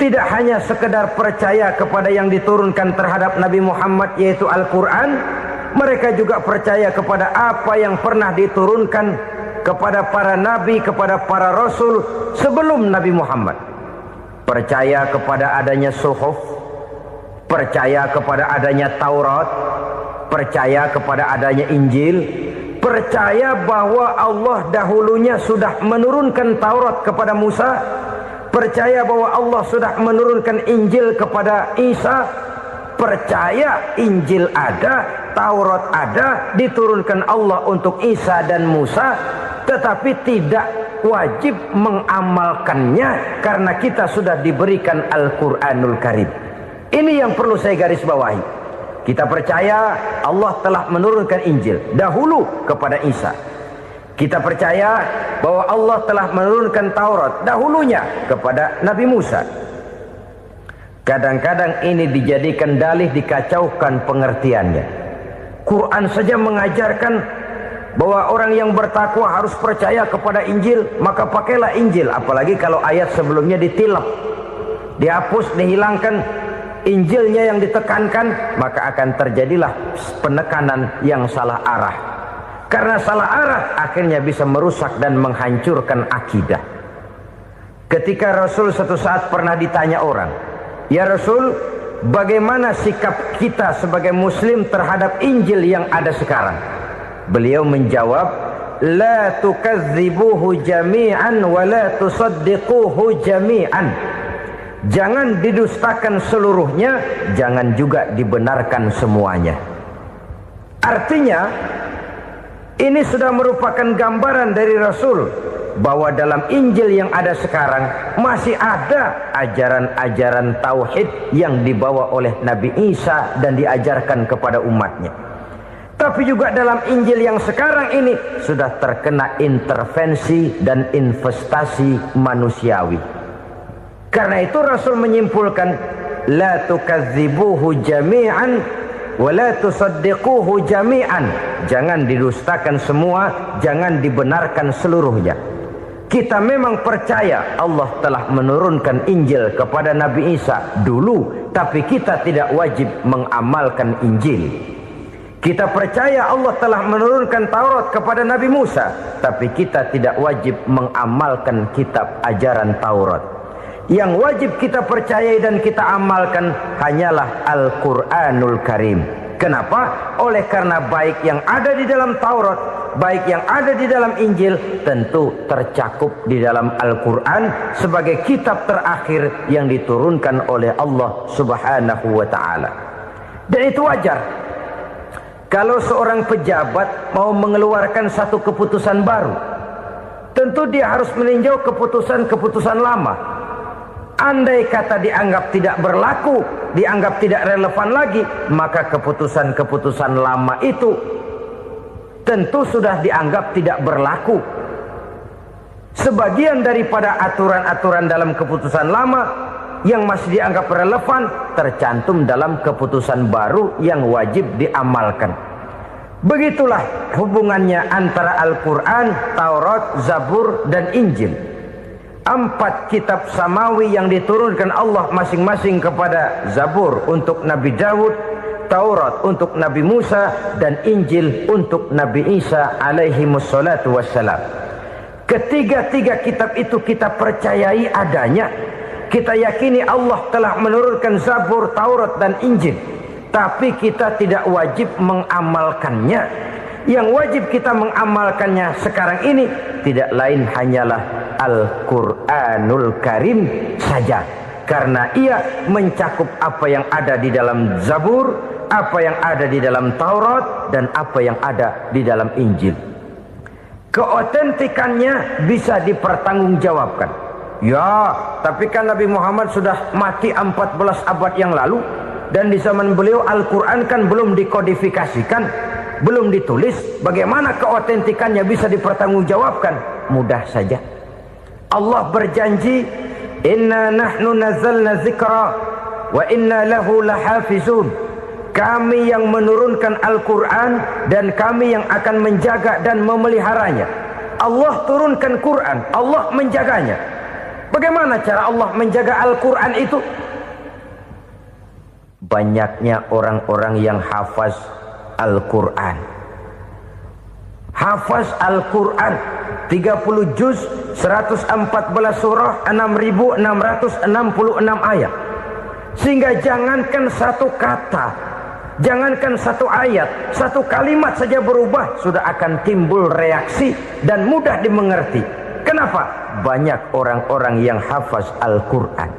Tidak hanya sekedar percaya kepada yang diturunkan terhadap Nabi Muhammad, yaitu Al-Quran, mereka juga percaya kepada apa yang pernah diturunkan kepada para nabi, kepada para rasul sebelum Nabi Muhammad. Percaya kepada adanya suhuf, percaya kepada adanya Taurat, percaya kepada adanya Injil, percaya bahwa Allah dahulunya sudah menurunkan Taurat kepada Musa, percaya bahwa Allah sudah menurunkan Injil kepada Isa, percaya Injil ada, Taurat ada, diturunkan Allah untuk Isa dan Musa, tetapi tidak wajib mengamalkannya karena kita sudah diberikan Al-Quranul Karim. Ini yang perlu saya garis bawahi. Kita percaya Allah telah menurunkan Injil dahulu kepada Isa. Kita percaya bahwa Allah telah menurunkan Taurat dahulunya kepada Nabi Musa. Kadang-kadang ini dijadikan dalih, dikacaukan pengertiannya. Quran saja mengajarkan bahwa orang yang bertakwa harus percaya kepada Injil, maka pakailah Injil. Apalagi kalau ayat sebelumnya ditilap, dihapus, dihilangkan, Injilnya yang ditekankan, maka akan terjadilah penekanan yang salah arah. Karena salah arah akhirnya bisa merusak dan menghancurkan akidah. Ketika Rasul suatu saat pernah ditanya orang, "Ya Rasul, bagaimana sikap kita sebagai muslim terhadap Injil yang ada sekarang?" Beliau menjawab, "La tukadzibuhu jami'an wa la tusaddiquhu jami'an." Jangan didustakan seluruhnya, jangan juga dibenarkan semuanya. Artinya, ini sudah merupakan gambaran dari Rasul bahwa dalam Injil yang ada sekarang masih ada ajaran-ajaran tauhid yang dibawa oleh Nabi Isa dan diajarkan kepada umatnya. Tapi juga dalam Injil yang sekarang ini sudah terkena intervensi dan investasi manusiawi. Karena itu Rasul menyimpulkan, la tukadzibuhu jami'an wa la tusaddiquhu jami'an. Jangan didustakan semua, jangan dibenarkan seluruhnya. Kita memang percaya Allah telah menurunkan Injil kepada Nabi Isa dulu, tapi kita tidak wajib mengamalkan Injil. Kita percaya Allah telah menurunkan Taurat kepada Nabi Musa, tapi kita tidak wajib mengamalkan kitab ajaran Taurat. Yang wajib kita percayai dan kita amalkan hanyalah Al-Quranul Karim. Kenapa? Oleh karena baik yang ada di dalam Taurat, baik yang ada di dalam Injil, tentu tercakup di dalam Al-Quran sebagai kitab terakhir yang diturunkan oleh Allah Subhanahu wa Ta'ala. Dan itu wajar. Kalau seorang pejabat mau mengeluarkan satu keputusan baru, tentu dia harus meninjau keputusan-keputusan lama. Andai kata dianggap tidak berlaku, dianggap tidak relevan lagi, maka keputusan-keputusan lama itu tentu sudah dianggap tidak berlaku. Sebagian daripada aturan-aturan dalam keputusan lama yang masih dianggap relevan tercantum dalam keputusan baru yang wajib diamalkan. Begitulah hubungannya antara Al-Quran, Taurat, Zabur, dan Injil. 4 kitab samawi yang diturunkan Allah masing-masing kepada Zabur untuk Nabi Daud, Taurat untuk Nabi Musa, dan Injil untuk Nabi Isa alaihi wassalatu wassalam. Ketiga-tiga kitab itu kita percayai adanya. Kita yakini Allah telah menurunkan Zabur, Taurat, dan Injil. Tapi kita tidak wajib mengamalkannya. Yang wajib kita mengamalkannya sekarang ini tidak lain hanyalah Al-Quranul Karim saja. Karena ia mencakup apa yang ada di dalam Zabur, apa yang ada di dalam Taurat, dan apa yang ada di dalam Injil. Keotentikannya bisa dipertanggungjawabkan. Ya, tapi kan Nabi Muhammad sudah mati 14 abad yang lalu, dan di zaman beliau Al-Quran kan belum dikodifikasikan, belum ditulis. Bagaimana keotentikannya bisa dipertanggungjawabkan? Mudah saja. Allah berjanji, "Inna nahnu nazzalna dzikra wa inna lahu lahafizun." Kami yang menurunkan Al-Quran dan kami yang akan menjaga dan memeliharanya. Allah turunkan Quran, Allah menjaganya. Bagaimana cara Allah menjaga Al-Quran itu? Banyaknya orang-orang yang hafaz Al-Quran. Hafaz Al-Quran 30 juz, 114 surah, 6.666 ayat. Sehingga jangankan satu kata, Jangankan satu ayat, satu kalimat saja berubah, sudah akan timbul reaksi dan mudah dimengerti. Kenapa? Banyak orang-orang yang hafaz Al-Quran.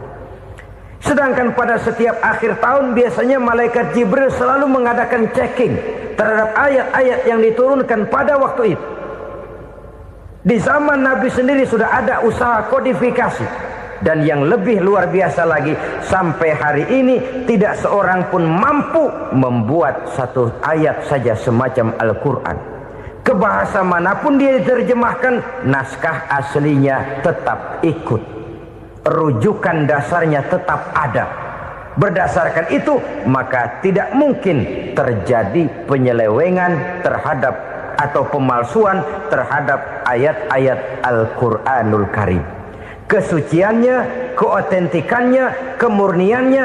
Sedangkan pada setiap akhir tahun biasanya malaikat Jibril selalu mengadakan checking terhadap ayat-ayat yang diturunkan pada waktu itu. Di zaman Nabi sendiri sudah ada usaha kodifikasi. Dan yang lebih luar biasa lagi, sampai hari ini tidak seorang pun mampu membuat satu ayat saja semacam Al-Quran. Ke bahasa manapun dia diterjemahkan, naskah aslinya tetap ikut. Rujukan dasarnya tetap ada. Berdasarkan itu, maka tidak mungkin terjadi penyelewengan terhadap atau pemalsuan terhadap ayat-ayat Al-Quranul Karim. Kesuciannya, keotentikannya, kemurniannya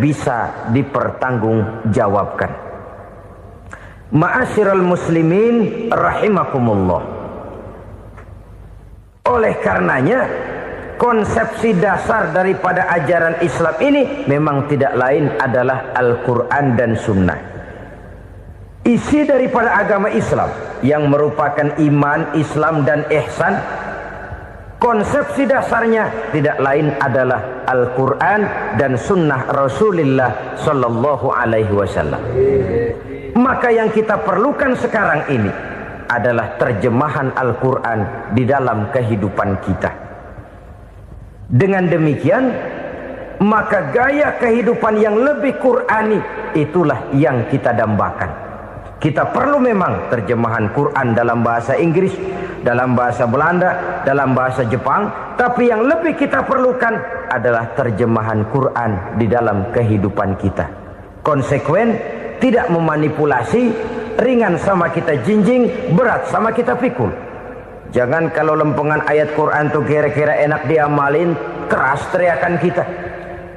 bisa dipertanggungjawabkan. Ma'asyiral muslimin rahimakumullah. Oleh karenanya, konsepsi dasar daripada ajaran Islam ini memang tidak lain adalah Al-Quran dan Sunnah. Isi daripada agama Islam yang merupakan iman, Islam dan ihsan, konsepsi dasarnya tidak lain adalah Al-Quran dan Sunnah Rasulullah Sallallahu Alaihi Wasallam. Maka yang kita perlukan sekarang ini adalah terjemahan Al-Quran di dalam kehidupan kita. Dengan demikian, maka gaya kehidupan yang lebih Qurani itulah yang kita dambakan. Kita perlu memang terjemahan Quran dalam bahasa Inggris, dalam bahasa Belanda, dalam bahasa Jepang, tapi yang lebih kita perlukan adalah terjemahan Quran di dalam kehidupan kita. Konsekuen, tidak memanipulasi, ringan sama kita jinjing, berat sama kita pikul. Jangan kalau lempengan ayat Quran tuh kira-kira enak diamalin, keras teriakan kita.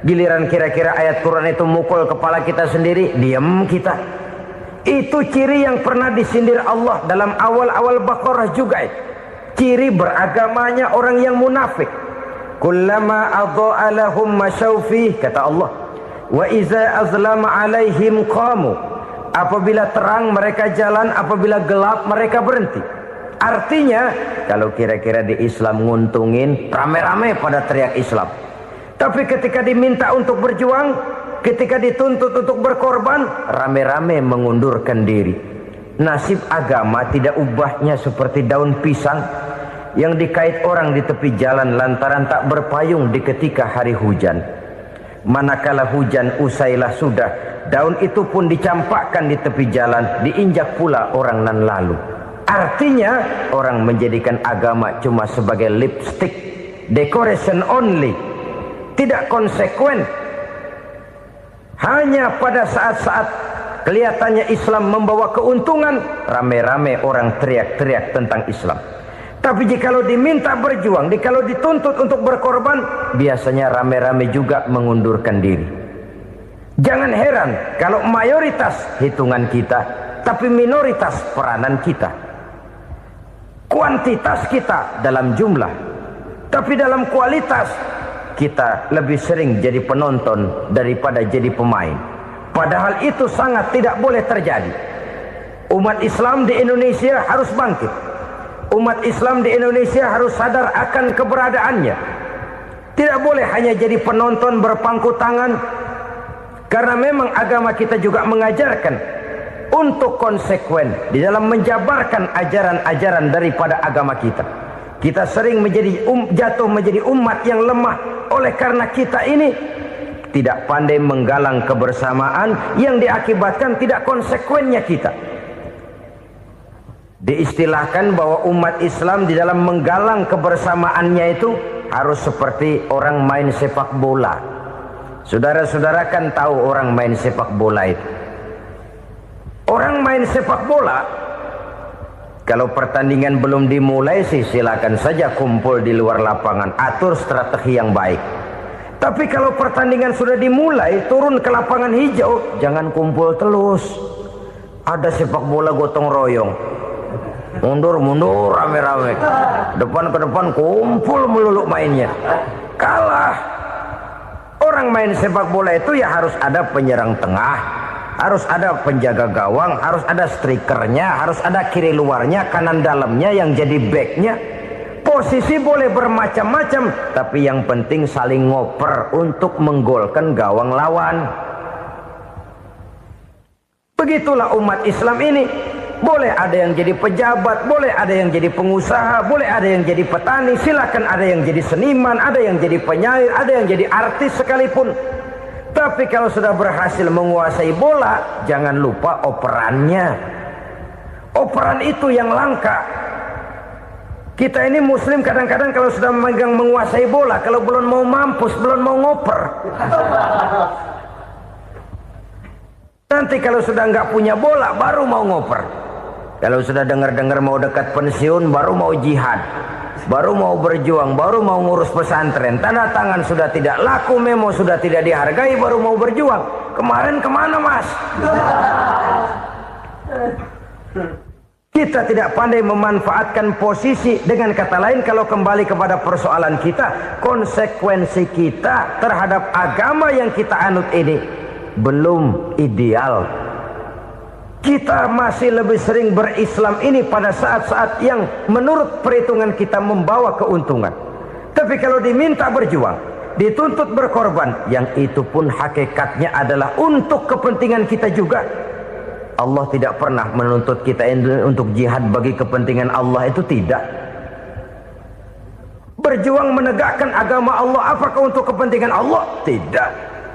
Giliran kira-kira ayat Quran itu mukul kepala kita sendiri, diam kita. Itu ciri yang pernah disindir Allah dalam awal-awal Baqarah juga. Ciri beragamanya orang yang munafik. Kullama adha'a lahum masyawfih, kata Allah. Wa iza azlama alaihim qamu. Apabila terang mereka jalan, apabila gelap mereka berhenti. Artinya, kalau kira-kira di Islam nguntungin, rame-rame pada teriak Islam. Tapi ketika diminta untuk berjuang, ketika dituntut untuk berkorban, rame-rame mengundurkan diri. Nasib agama tidak ubahnya seperti daun pisang yang dikait orang di tepi jalan lantaran tak berpayung di ketika hari hujan. Manakala hujan usailah sudah, daun itu pun dicampakkan di tepi jalan, diinjak pula orang nan lalu. Artinya, orang menjadikan agama cuma sebagai lipstick, decoration only, tidak konsekuen. Hanya pada saat-saat kelihatannya Islam membawa keuntungan, rame-rame orang teriak-teriak tentang Islam. Tapi jikalau diminta berjuang, jikalau dituntut untuk berkorban, biasanya rame-rame juga mengundurkan diri. Jangan heran kalau mayoritas hitungan kita, tapi minoritas peranan kita. Kuantitas kita dalam jumlah, tapi dalam kualitas kita lebih sering jadi penonton daripada jadi pemain. Padahal itu sangat tidak boleh terjadi. Umat Islam di Indonesia harus bangkit. Umat Islam di Indonesia harus sadar akan keberadaannya. Tidak boleh hanya jadi penonton berpangku tangan. Karena memang agama kita juga mengajarkan untuk konsekuen di dalam menjabarkan ajaran-ajaran daripada agama kita. Kita sering jatuh menjadi umat yang lemah. Oleh karena kita ini tidak pandai menggalang kebersamaan yang diakibatkan tidak konsekuennya kita. Diistilahkan bahwa umat Islam di dalam menggalang kebersamaannya itu harus seperti orang main sepak bola. Saudara-saudara kan tahu orang main sepak bola itu. Orang main sepak bola, kalau pertandingan belum dimulai sih silakan saja kumpul di luar lapangan, atur strategi yang baik. Tapi kalau pertandingan sudah dimulai, turun ke lapangan hijau, jangan kumpul terus. Ada sepak bola gotong royong, mundur-mundur rame-rame, depan ke depan kumpul melulu mainnya. Kalah. Orang main sepak bola itu ya harus ada penyerang tengah, harus ada penjaga gawang, harus ada strikernya, harus ada kiri luarnya, kanan dalamnya yang jadi backnya. Posisi boleh bermacam-macam, tapi yang penting saling ngoper untuk menggolkan gawang lawan. Begitulah umat Islam ini. Boleh ada yang jadi pejabat, boleh ada yang jadi pengusaha, boleh ada yang jadi petani, silakan ada yang jadi seniman, ada yang jadi penyair, ada yang jadi artis sekalipun. Tapi kalau sudah berhasil menguasai bola, jangan lupa operannya. Operan itu yang langka. Kita ini muslim kadang-kadang kalau sudah memegang menguasai bola, kalau belum mau mampus, belum mau ngoper. Nanti kalau sudah nggak punya bola, baru mau ngoper. Kalau sudah dengar-dengar mau dekat pensiun, baru mau jihad, baru mau berjuang, baru mau ngurus pesantren. Tanda tangan sudah tidak laku, memo sudah tidak dihargai, baru mau berjuang. Kemarin kemana mas? Kita tidak pandai memanfaatkan posisi. Dengan kata lain, kalau kembali kepada persoalan kita, konsekuensi kita terhadap agama yang kita anut ini belum ideal. Kita masih lebih sering berislam ini pada saat-saat yang menurut perhitungan kita membawa keuntungan. Tapi kalau diminta berjuang, dituntut berkorban, yang itu pun hakikatnya adalah untuk kepentingan kita juga. Allah tidak pernah menuntut kita untuk jihad bagi kepentingan Allah, itu tidak. Berjuang menegakkan agama Allah, apakah untuk kepentingan Allah? Tidak.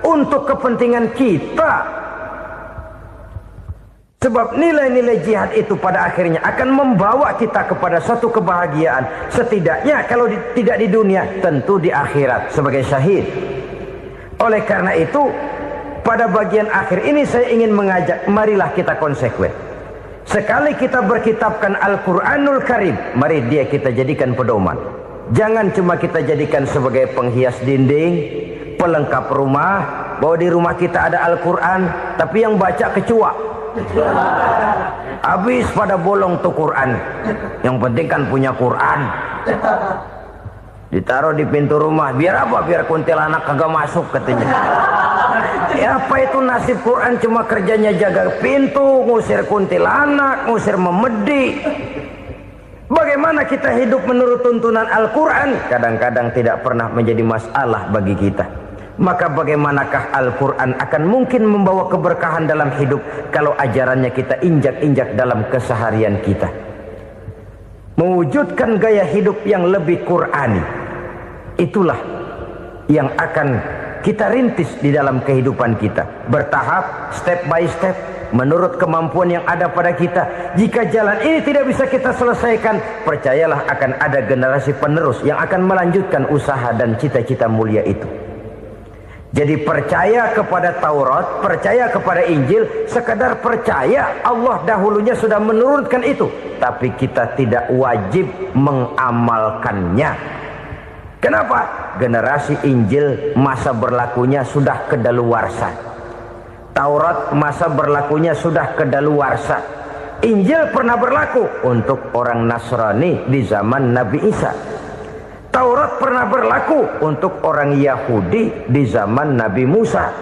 Untuk kepentingan kita. Sebab nilai-nilai jihad itu pada akhirnya akan membawa kita kepada satu kebahagiaan. Setidaknya kalau tidak di dunia, tentu di akhirat sebagai syahid. Oleh karena itu, pada bagian akhir ini saya ingin mengajak, marilah kita konsekuen. Sekali kita berkitabkan Al-Quranul Karim, mari dia kita jadikan pedoman. Jangan cuma kita jadikan sebagai penghias dinding, pelengkap rumah, bahwa di rumah kita ada Al-Quran, tapi yang baca kecoa. Habis pada bolong tuh Quran. Yang penting kan punya Quran. Ditaruh di pintu rumah. Biar apa? Biar kuntilanak kagak masuk katanya. Ya apa itu nasib Quran? Cuma kerjanya jaga pintu, ngusir kuntilanak, ngusir memedi. Bagaimana kita hidup menurut tuntunan Al-Quran? Kadang-kadang tidak pernah menjadi masalah bagi kita. Maka bagaimanakah Al-Quran akan mungkin membawa keberkahan dalam hidup kalau ajarannya kita injak-injak dalam keseharian kita? Mewujudkan gaya hidup yang lebih Qurani, itulah yang akan kita rintis di dalam kehidupan kita. Bertahap, step by step, menurut kemampuan yang ada pada kita. Jika jalan ini tidak bisa kita selesaikan, percayalah akan ada generasi penerus yang akan melanjutkan usaha dan cita-cita mulia itu. Jadi percaya kepada Taurat, percaya kepada Injil, sekadar percaya Allah dahulunya sudah menurunkan itu, tapi kita tidak wajib mengamalkannya. Kenapa? Generasi Injil masa berlakunya sudah kedaluarsa. Taurat masa berlakunya sudah kedaluarsa. Injil pernah berlaku untuk orang Nasrani di zaman Nabi Isa. Taurat pernah berlaku untuk orang Yahudi di zaman Nabi Musa.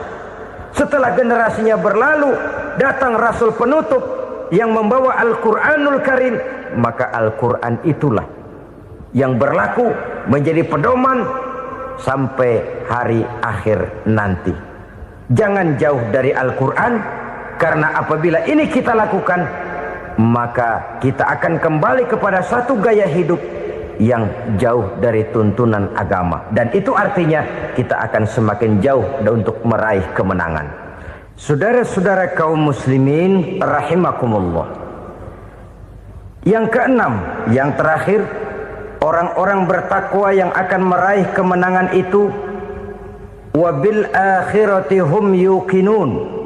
Setelah generasinya berlalu, datang Rasul penutup yang membawa Al-Quranul Karim. Maka Al-Quran itulah yang berlaku menjadi pedoman sampai hari akhir nanti. Jangan jauh dari Al-Quran, karena apabila ini kita lakukan, maka kita akan kembali kepada satu gaya hidup yang jauh dari tuntunan agama, dan itu artinya kita akan semakin jauh untuk meraih kemenangan. Saudara-saudara kaum muslimin rahimakumullah. Yang keenam, yang terakhir, orang-orang bertakwa yang akan meraih kemenangan itu wabil akhirati hum yuqinun.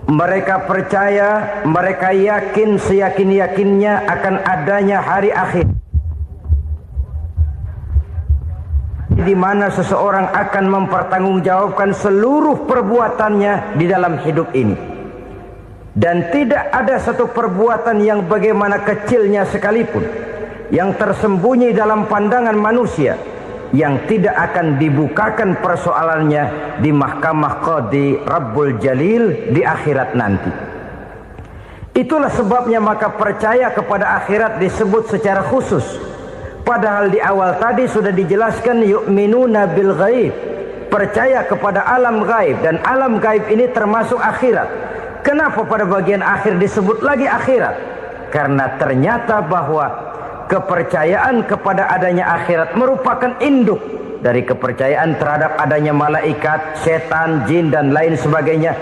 Mereka percaya, mereka yakin seyakin-yakinnya akan adanya hari akhir, di mana seseorang akan mempertanggungjawabkan seluruh perbuatannya di dalam hidup ini. Dan tidak ada satu perbuatan yang bagaimana kecilnya sekalipun yang tersembunyi dalam pandangan manusia yang tidak akan dibukakan persoalannya di mahkamah Qadi Rabbul Jalil di akhirat nanti. Itulah sebabnya maka percaya kepada akhirat disebut secara khusus. Padahal di awal tadi sudah dijelaskan yu'minuna bil ghaib, percaya kepada alam gaib, dan alam gaib ini termasuk akhirat. Kenapa pada bagian akhir disebut lagi akhirat? Karena ternyata bahwa kepercayaan kepada adanya akhirat merupakan induk dari kepercayaan terhadap adanya malaikat, setan, jin dan lain sebagainya,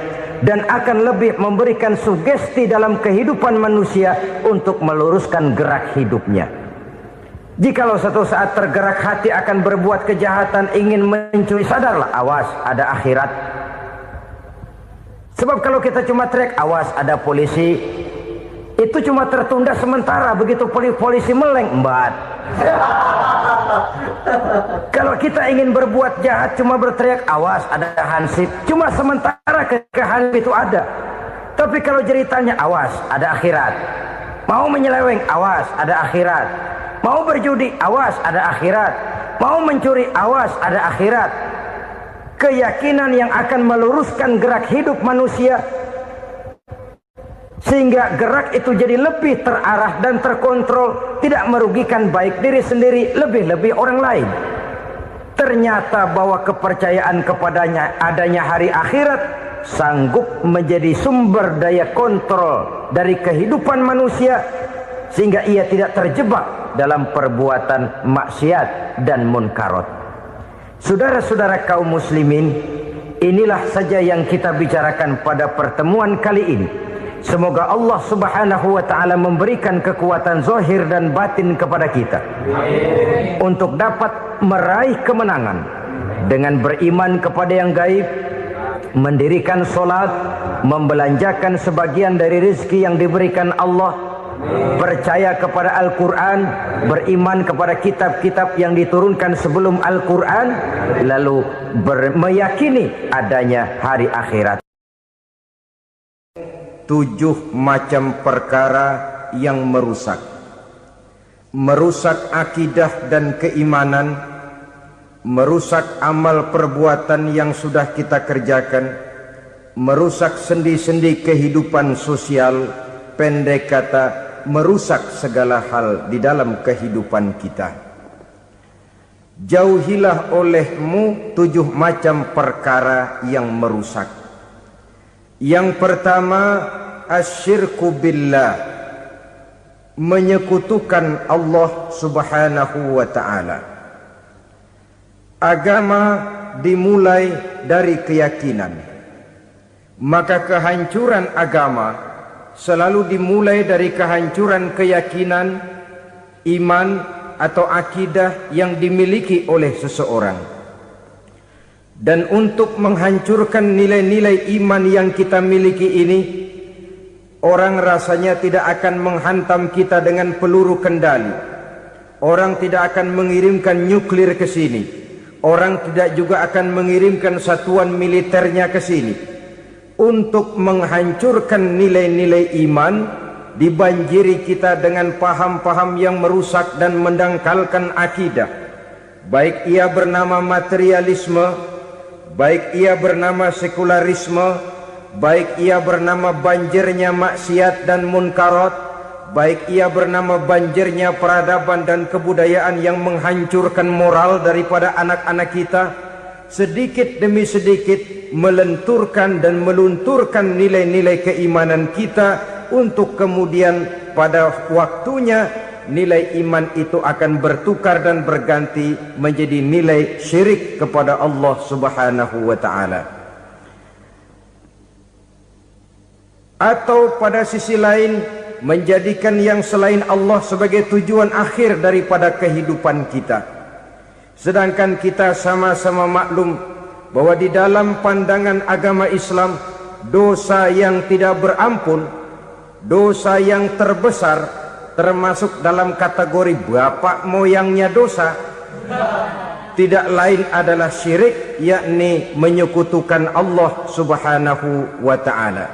dan akan lebih memberikan sugesti dalam kehidupan manusia untuk meluruskan gerak hidupnya. Jikalau satu saat tergerak hati akan berbuat kejahatan, ingin mencuri, sadarlah, awas ada akhirat. Sebab kalau kita cuma teriak awas ada polisi, itu cuma tertunda sementara, begitu polisi meleng embat. Kalau kita ingin berbuat jahat cuma berteriak awas ada hansip, cuma sementara ketika hansip itu ada. Tapi kalau ceritanya awas ada akhirat, mau menyeleweng awas ada akhirat, mau berjudi awas ada akhirat, mau mencuri awas ada akhirat. Keyakinan yang akan meluruskan gerak hidup manusia sehingga gerak itu jadi lebih terarah dan terkontrol, tidak merugikan baik diri sendiri, lebih-lebih orang lain. Ternyata bahwa kepercayaan kepadanya adanya hari akhirat sanggup menjadi sumber daya kontrol dari kehidupan manusia, sehingga ia tidak terjebak dalam perbuatan maksiat dan munkarat. Saudara-saudara kaum muslimin, inilah saja yang kita bicarakan pada pertemuan kali ini. Semoga Allah subhanahu wa ta'ala memberikan kekuatan zahir dan batin kepada kita untuk dapat meraih kemenangan dengan beriman kepada yang gaib, mendirikan solat, membelanjakan sebagian dari rezeki yang diberikan Allah, percaya kepada Al-Quran, beriman kepada kitab-kitab yang diturunkan sebelum Al-Quran, lalu meyakini adanya hari akhirat. 7 macam perkara yang merusak akidah dan keimanan, merusak amal perbuatan yang sudah kita kerjakan, merusak sendi-sendi kehidupan sosial, pendek kata merusak segala hal di dalam kehidupan kita. Jauhilah olehmu 7 macam perkara yang merusak. Yang pertama, asyirku billah, menyekutukan Allah subhanahu wa ta'ala. Agama dimulai dari keyakinan, maka kehancuran agama selalu dimulai dari kehancuran keyakinan, iman atau akidah yang dimiliki oleh seseorang. Dan untuk menghancurkan nilai-nilai iman yang kita miliki ini, orang rasanya tidak akan menghantam kita dengan peluru kendali. Orang tidak akan mengirimkan nuklir ke sini. Orang tidak juga akan mengirimkan satuan militernya ke sini. Untuk menghancurkan nilai-nilai iman, dibanjiri kita dengan paham-paham yang merusak dan mendangkalkan akidah. Baik ia bernama materialisme, baik ia bernama sekularisme, baik ia bernama banjirnya maksiat dan munkarat, baik ia bernama banjirnya peradaban dan kebudayaan yang menghancurkan moral daripada anak-anak kita, sedikit demi sedikit melenturkan dan melunturkan nilai-nilai keimanan kita, untuk kemudian pada waktunya nilai iman itu akan bertukar dan berganti menjadi nilai syirik kepada Allah subhanahu wa ta'ala. Atau pada sisi lain, menjadikan yang selain Allah sebagai tujuan akhir daripada kehidupan kita. Sedangkan kita sama-sama maklum bahwa di dalam pandangan agama Islam, dosa yang tidak berampun, dosa yang terbesar, termasuk dalam kategori bapak moyangnya dosa, tidak lain adalah syirik, yakni menyekutukan Allah subhanahu wa ta'ala.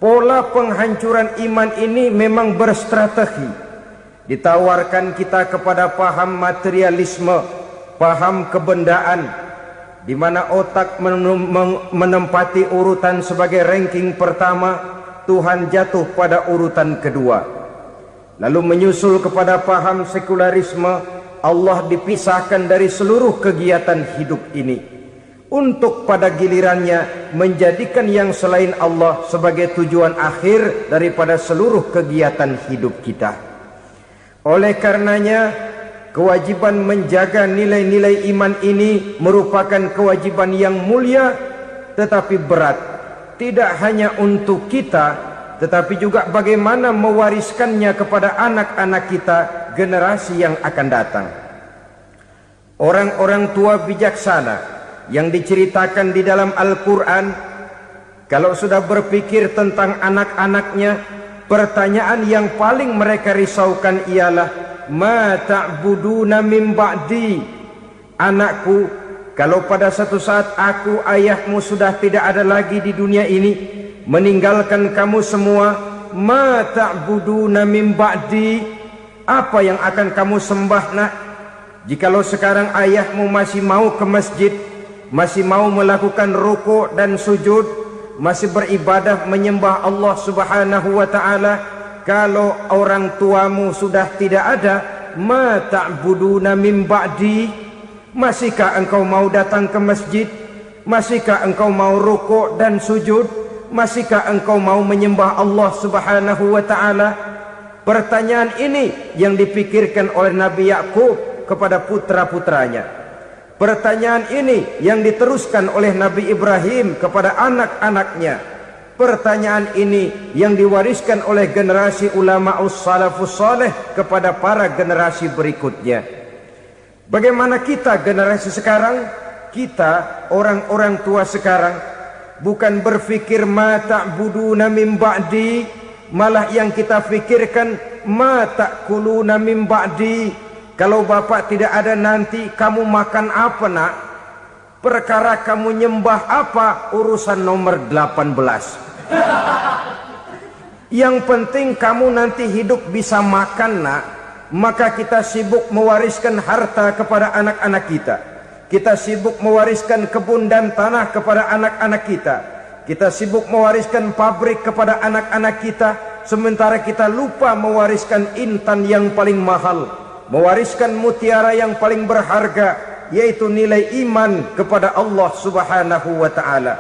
Pola penghancuran iman ini memang berstrategi. Ditawarkan kita kepada paham materialisme, paham kebendaan, di mana otak menempati urutan sebagai ranking pertama, Tuhan jatuh pada urutan kedua. Lalu menyusul kepada paham sekularisme, Allah dipisahkan dari seluruh kegiatan hidup ini, untuk pada gilirannya menjadikan yang selain Allah sebagai tujuan akhir daripada seluruh kegiatan hidup kita. Oleh karenanya, kewajiban menjaga nilai-nilai iman ini merupakan kewajiban yang mulia tetapi berat, tidak hanya untuk kita, tetapi juga bagaimana mewariskannya kepada anak-anak kita, generasi yang akan datang. Orang-orang tua bijaksana yang diceritakan di dalam Al-Quran, kalau sudah berpikir tentang anak-anaknya, pertanyaan yang paling mereka risaukan ialah, ma ta'buduna min ba'di. Anakku, kalau pada satu saat aku, ayahmu sudah tidak ada lagi di dunia ini, meninggalkan kamu semua, ma ta'buduna min ba'di, apa yang akan kamu sembah nak? Jikalau sekarang ayahmu masih mau ke masjid, masih mau melakukan rukuk dan sujud, masih beribadah menyembah Allah Subhanahu wa ta'ala, kalau orang tuamu sudah tidak ada, ma ta'buduna min ba'di, masihkah engkau mau datang ke masjid? Masihkah engkau mau rukuk dan sujud? Masihkah engkau mau menyembah Allah Subhanahu wa ta'ala? Pertanyaan ini yang dipikirkan oleh Nabi Yakub kepada putra-putranya. Pertanyaan ini yang diteruskan oleh Nabi Ibrahim kepada anak-anaknya. Pertanyaan ini yang diwariskan oleh generasi ulama'us salafus saleh kepada para generasi berikutnya. Bagaimana kita generasi sekarang? Kita orang-orang tua sekarang bukan berfikir ma ta'buduna min ba'di, malah yang kita fikirkan ma ta'kuluna min ba'di. Kalau bapak tidak ada nanti kamu makan apa nak? Perkara kamu nyembah apa, urusan nomor 18. Yang penting kamu nanti hidup bisa makan nak. Maka kita sibuk mewariskan harta kepada anak-anak kita. Kita sibuk mewariskan kebun dan tanah kepada anak-anak kita. Kita sibuk mewariskan pabrik kepada anak-anak kita, sementara kita lupa mewariskan intan yang paling mahal, mewariskan mutiara yang paling berharga, yaitu nilai iman kepada Allah Subhanahu wa ta'ala.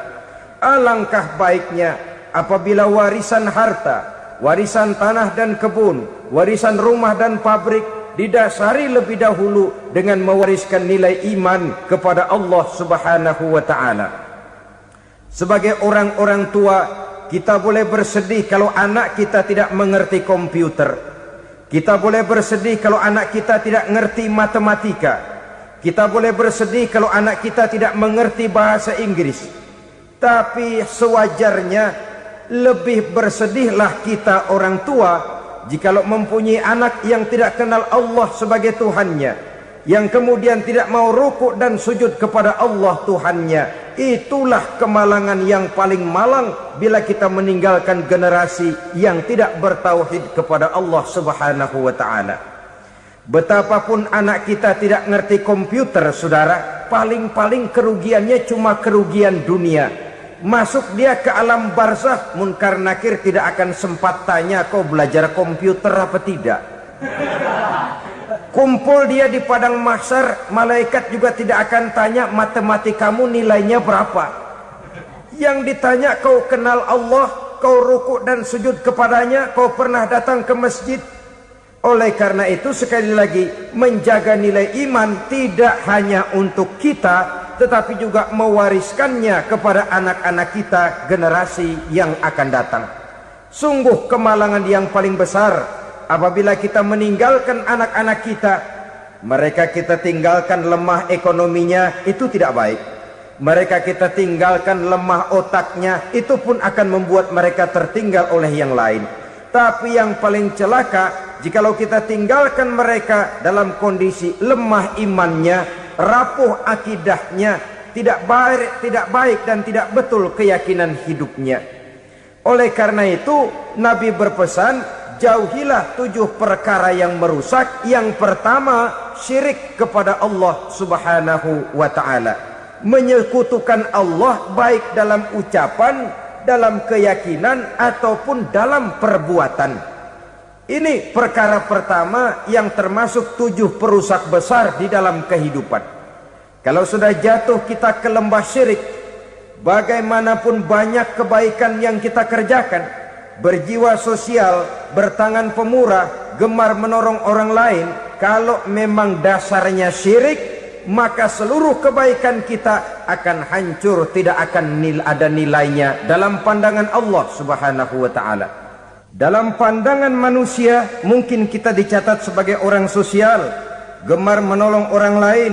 Alangkah baiknya apabila warisan harta, warisan tanah dan kebun, warisan rumah dan pabrik didasari lebih dahulu dengan mewariskan nilai iman kepada Allah Subhanahu wa ta'ala. Sebagai orang-orang tua, kita boleh bersedih kalau anak kita tidak mengerti komputer. Kita boleh bersedih kalau anak kita tidak mengerti matematika. Kita boleh bersedih kalau anak kita tidak mengerti bahasa Inggris. Tapi sewajarnya lebih bersedihlah kita orang tua jikalau mempunyai anak yang tidak kenal Allah sebagai Tuhannya, yang kemudian tidak mau rukuk dan sujud kepada Allah Tuhannya. Itulah kemalangan yang paling malang bila kita meninggalkan generasi yang tidak bertauhid kepada Allah Subhanahu wa ta'ala. Betapapun anak kita tidak ngerti komputer, saudara, paling-paling kerugiannya cuma kerugian dunia. Masuk dia ke alam barzakh, munkar nakir tidak akan sempat tanya kau belajar komputer apa tidak. Kumpul dia di padang mahsyar, malaikat juga tidak akan tanya matematikamu nilainya berapa. Yang ditanya kau kenal Allah, kau rukuk dan sujud kepadanya, kau pernah datang ke masjid. Oleh karena itu sekali lagi, menjaga nilai iman tidak hanya untuk kita, tetapi juga mewariskannya kepada anak-anak kita, generasi yang akan datang. Sungguh kemalangan yang paling besar apabila kita meninggalkan anak-anak kita. Mereka kita tinggalkan lemah ekonominya, itu tidak baik. Mereka kita tinggalkan lemah otaknya, itu pun akan membuat mereka tertinggal oleh yang lain. Tapi yang paling celaka, jikalau kita tinggalkan mereka dalam kondisi lemah imannya, rapuh akidahnya, tidak baik dan tidak betul keyakinan hidupnya. Oleh karena itu Nabi berpesan, jauhilah 7 perkara yang merusak. Yang pertama, syirik kepada Allah Subhanahu wa ta'ala, menyekutukan Allah baik dalam ucapan, dalam keyakinan ataupun dalam perbuatan. Ini perkara pertama yang termasuk 7 perusak besar di dalam kehidupan. Kalau sudah jatuh kita ke lembah syirik, bagaimanapun banyak kebaikan yang kita kerjakan, berjiwa sosial, bertangan pemurah, gemar menolong orang lain, kalau memang dasarnya syirik, maka seluruh kebaikan kita akan hancur, tidak akan ada nilainya dalam pandangan Allah Subhanahu wa ta'ala. Dalam pandangan manusia mungkin kita dicatat sebagai orang sosial, gemar menolong orang lain,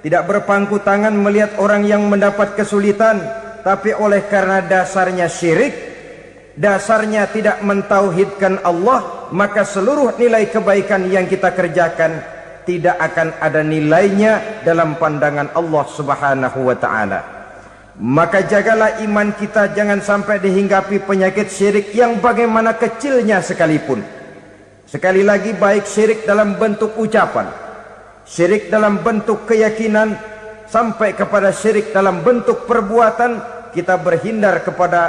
tidak berpangku tangan melihat orang yang mendapat kesulitan, tapi oleh karena dasarnya syirik, dasarnya tidak mentauhidkan Allah, maka seluruh nilai kebaikan yang kita kerjakan tidak akan ada nilainya dalam pandangan Allah Subhanahu wa ta'ala. Maka jagalah iman kita jangan sampai dihinggapi penyakit syirik yang bagaimana kecilnya sekalipun. Sekali lagi, baik syirik dalam bentuk ucapan, syirik dalam bentuk keyakinan, sampai kepada syirik dalam bentuk perbuatan, kita berhindar kepada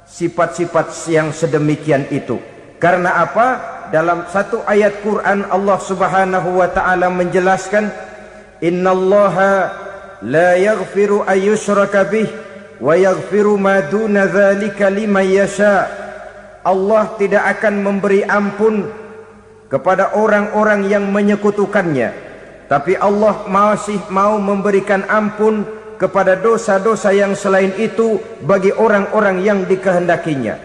sifat-sifat yang sedemikian itu. Karena apa? Dalam satu ayat Quran Allah Subhanahu wa ta'ala menjelaskan, innallaha la yaghfiru ayyushraka bih wa yaghfiru ma duna dzalika liman yasha. Allah tidak akan memberi ampun kepada orang-orang yang menyekutukannya, tapi Allah masih mau memberikan ampun kepada dosa-dosa yang selain itu bagi orang-orang yang dikehendakinya.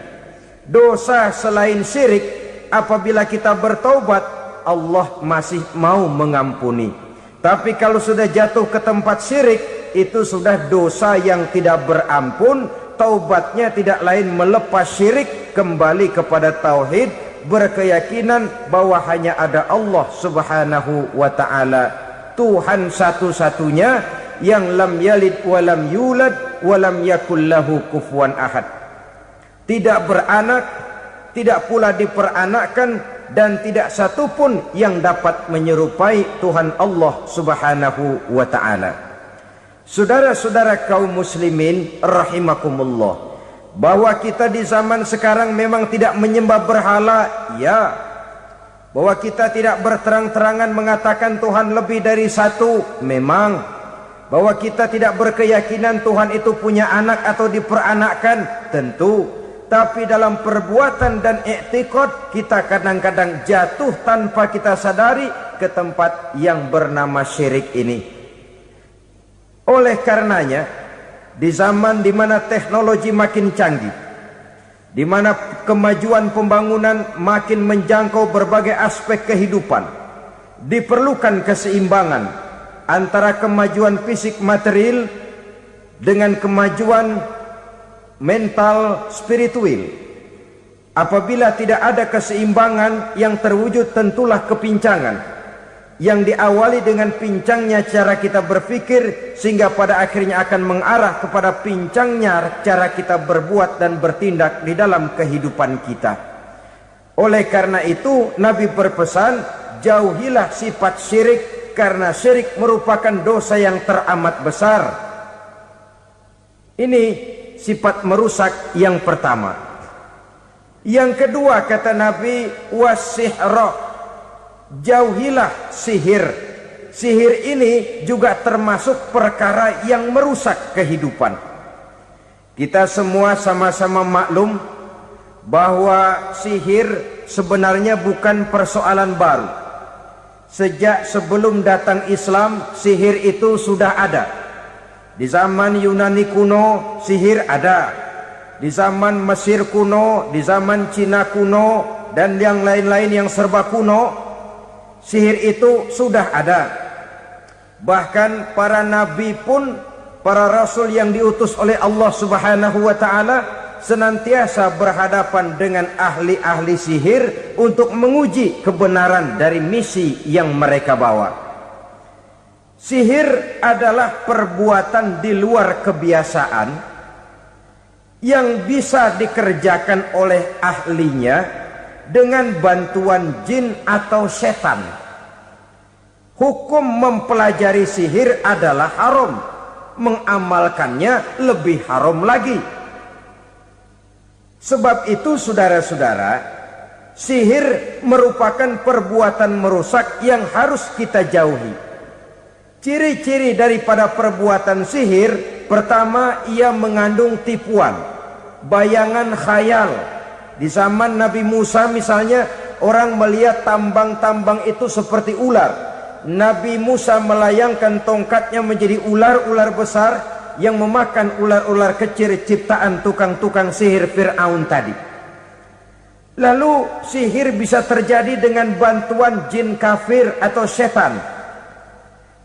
Dosa selain syirik, apabila kita bertaubat, Allah masih mau mengampuni. Tapi kalau sudah jatuh ke tempat syirik, itu sudah dosa yang tidak berampun. Taubatnya tidak lain melepas syirik, kembali kepada tauhid, berkeyakinan bahwa hanya ada Allah Subhanahu wa ta'ala, Tuhan satu-satunya yang lam yalid walam yulad walam yakul lahu kufuwan ahad. Tidak beranak, tidak pula diperanakkan, dan tidak satupun yang dapat menyerupai Tuhan Allah Subhanahu wa ta'ala. Saudara-saudara kaum muslimin rahimakumullah, bahwa kita di zaman sekarang memang tidak menyembah berhala, ya. Bahwa kita tidak berterang-terangan mengatakan Tuhan lebih dari satu, memang. Bahwa kita tidak berkeyakinan Tuhan itu punya anak atau diperanakkan, tentu. Tapi dalam perbuatan dan i'tiqad kita kadang-kadang jatuh tanpa kita sadari ke tempat yang bernama syirik ini. Oleh karenanya, di zaman di mana teknologi makin canggih, di mana kemajuan pembangunan makin menjangkau berbagai aspek kehidupan, diperlukan keseimbangan antara kemajuan fisik material dengan kemajuan mental spiritual. Apabila tidak ada keseimbangan yang terwujud, tentulah kepincangan yang diawali dengan pincangnya cara kita berpikir, sehingga pada akhirnya akan mengarah kepada pincangnya cara kita berbuat dan bertindak di dalam kehidupan kita. Oleh karena itu Nabi berpesan, jauhilah sifat syirik, karena syirik merupakan dosa yang teramat besar. Ini sifat merusak yang pertama. Yang kedua, kata Nabi, wasihra, jauhilah sihir. Sihir ini juga termasuk perkara yang merusak kehidupan. Kita semua sama-sama maklum bahwa sihir sebenarnya bukan persoalan baru. Sejak sebelum datang Islam, sihir itu sudah ada. Di zaman Yunani kuno, sihir ada. Di zaman Mesir kuno, di zaman Cina kuno, dan yang lain-lain yang serba kuno, sihir itu sudah ada. Bahkan para nabi pun, para rasul yang diutus oleh Allah Subhanahu wa ta'ala, senantiasa berhadapan dengan ahli-ahli sihir untuk menguji kebenaran dari misi yang mereka bawa. Sihir adalah perbuatan di luar kebiasaan yang bisa dikerjakan oleh ahlinya dengan bantuan jin atau setan. Hukum mempelajari sihir adalah haram, mengamalkannya lebih haram lagi. Sebab itu saudara-saudara, sihir merupakan perbuatan merusak yang harus kita jauhi. Ciri-ciri daripada perbuatan sihir, pertama, ia mengandung tipuan, bayangan khayal. Di zaman Nabi Musa misalnya, orang melihat tambang-tambang itu seperti ular. Nabi Musa melayangkan tongkatnya menjadi ular-ular besar yang memakan ular-ular kecil ciptaan tukang-tukang sihir Fir'aun tadi. Lalu sihir bisa terjadi dengan bantuan jin kafir atau setan.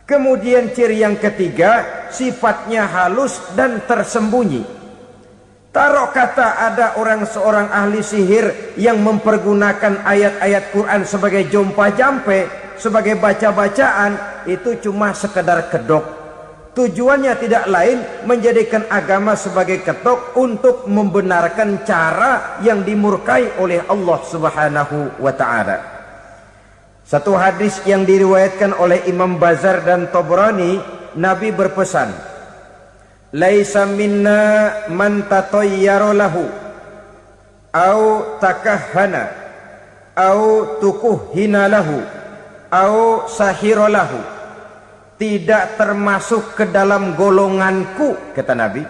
Kemudian ciri yang ketiga, sifatnya halus dan tersembunyi. Taruh kata ada seorang ahli sihir yang mempergunakan ayat-ayat Quran sebagai jompa-jampe, sebagai baca-bacaan, itu cuma sekedar kedok. Tujuannya tidak lain menjadikan agama sebagai ketok untuk membenarkan cara yang dimurkai oleh Allah Subhanahu wa ta'ala. Satu hadis yang diriwayatkan oleh Imam Bazar dan Tabrani, Nabi berpesan, "Laisa minna man tatayyara lahu au takahhana au tukuhhina lahu au sahira lahu." Tidak termasuk ke dalam golonganku, kata Nabi,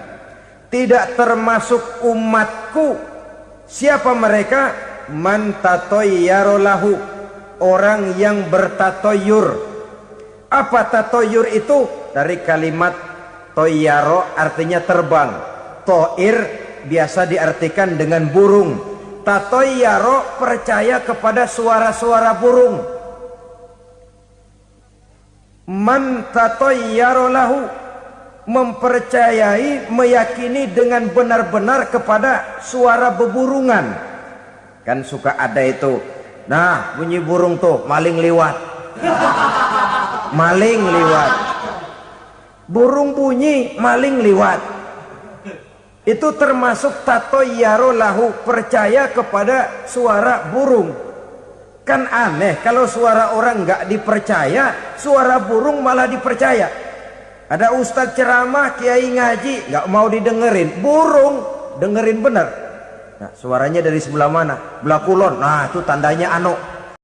tidak termasuk umatku. Siapa mereka? Man tatayyara lahu, orang yang bertatoyur. Apa tatoyur itu? Dari kalimat toyaro, artinya terbang. Toir biasa diartikan dengan burung. Tatoyaro percaya kepada suara-suara burung. Man tatayyara lahu, mempercayai, meyakini dengan benar-benar kepada suara beburungan. Kan suka ada itu, nah bunyi burung tuh, maling liwat. Maling liwat. Burung bunyi, maling liwat. Itu termasuk tatayyara lahu, percaya kepada suara burung. Kan aneh kalau suara orang nggak dipercaya, suara burung malah dipercaya. Ada ustadz ceramah, kiai ngaji, nggak mau didengerin, burung dengerin bener. Nah, suaranya dari sebelah mana? Belah kulon. Nah, itu tandanya ano.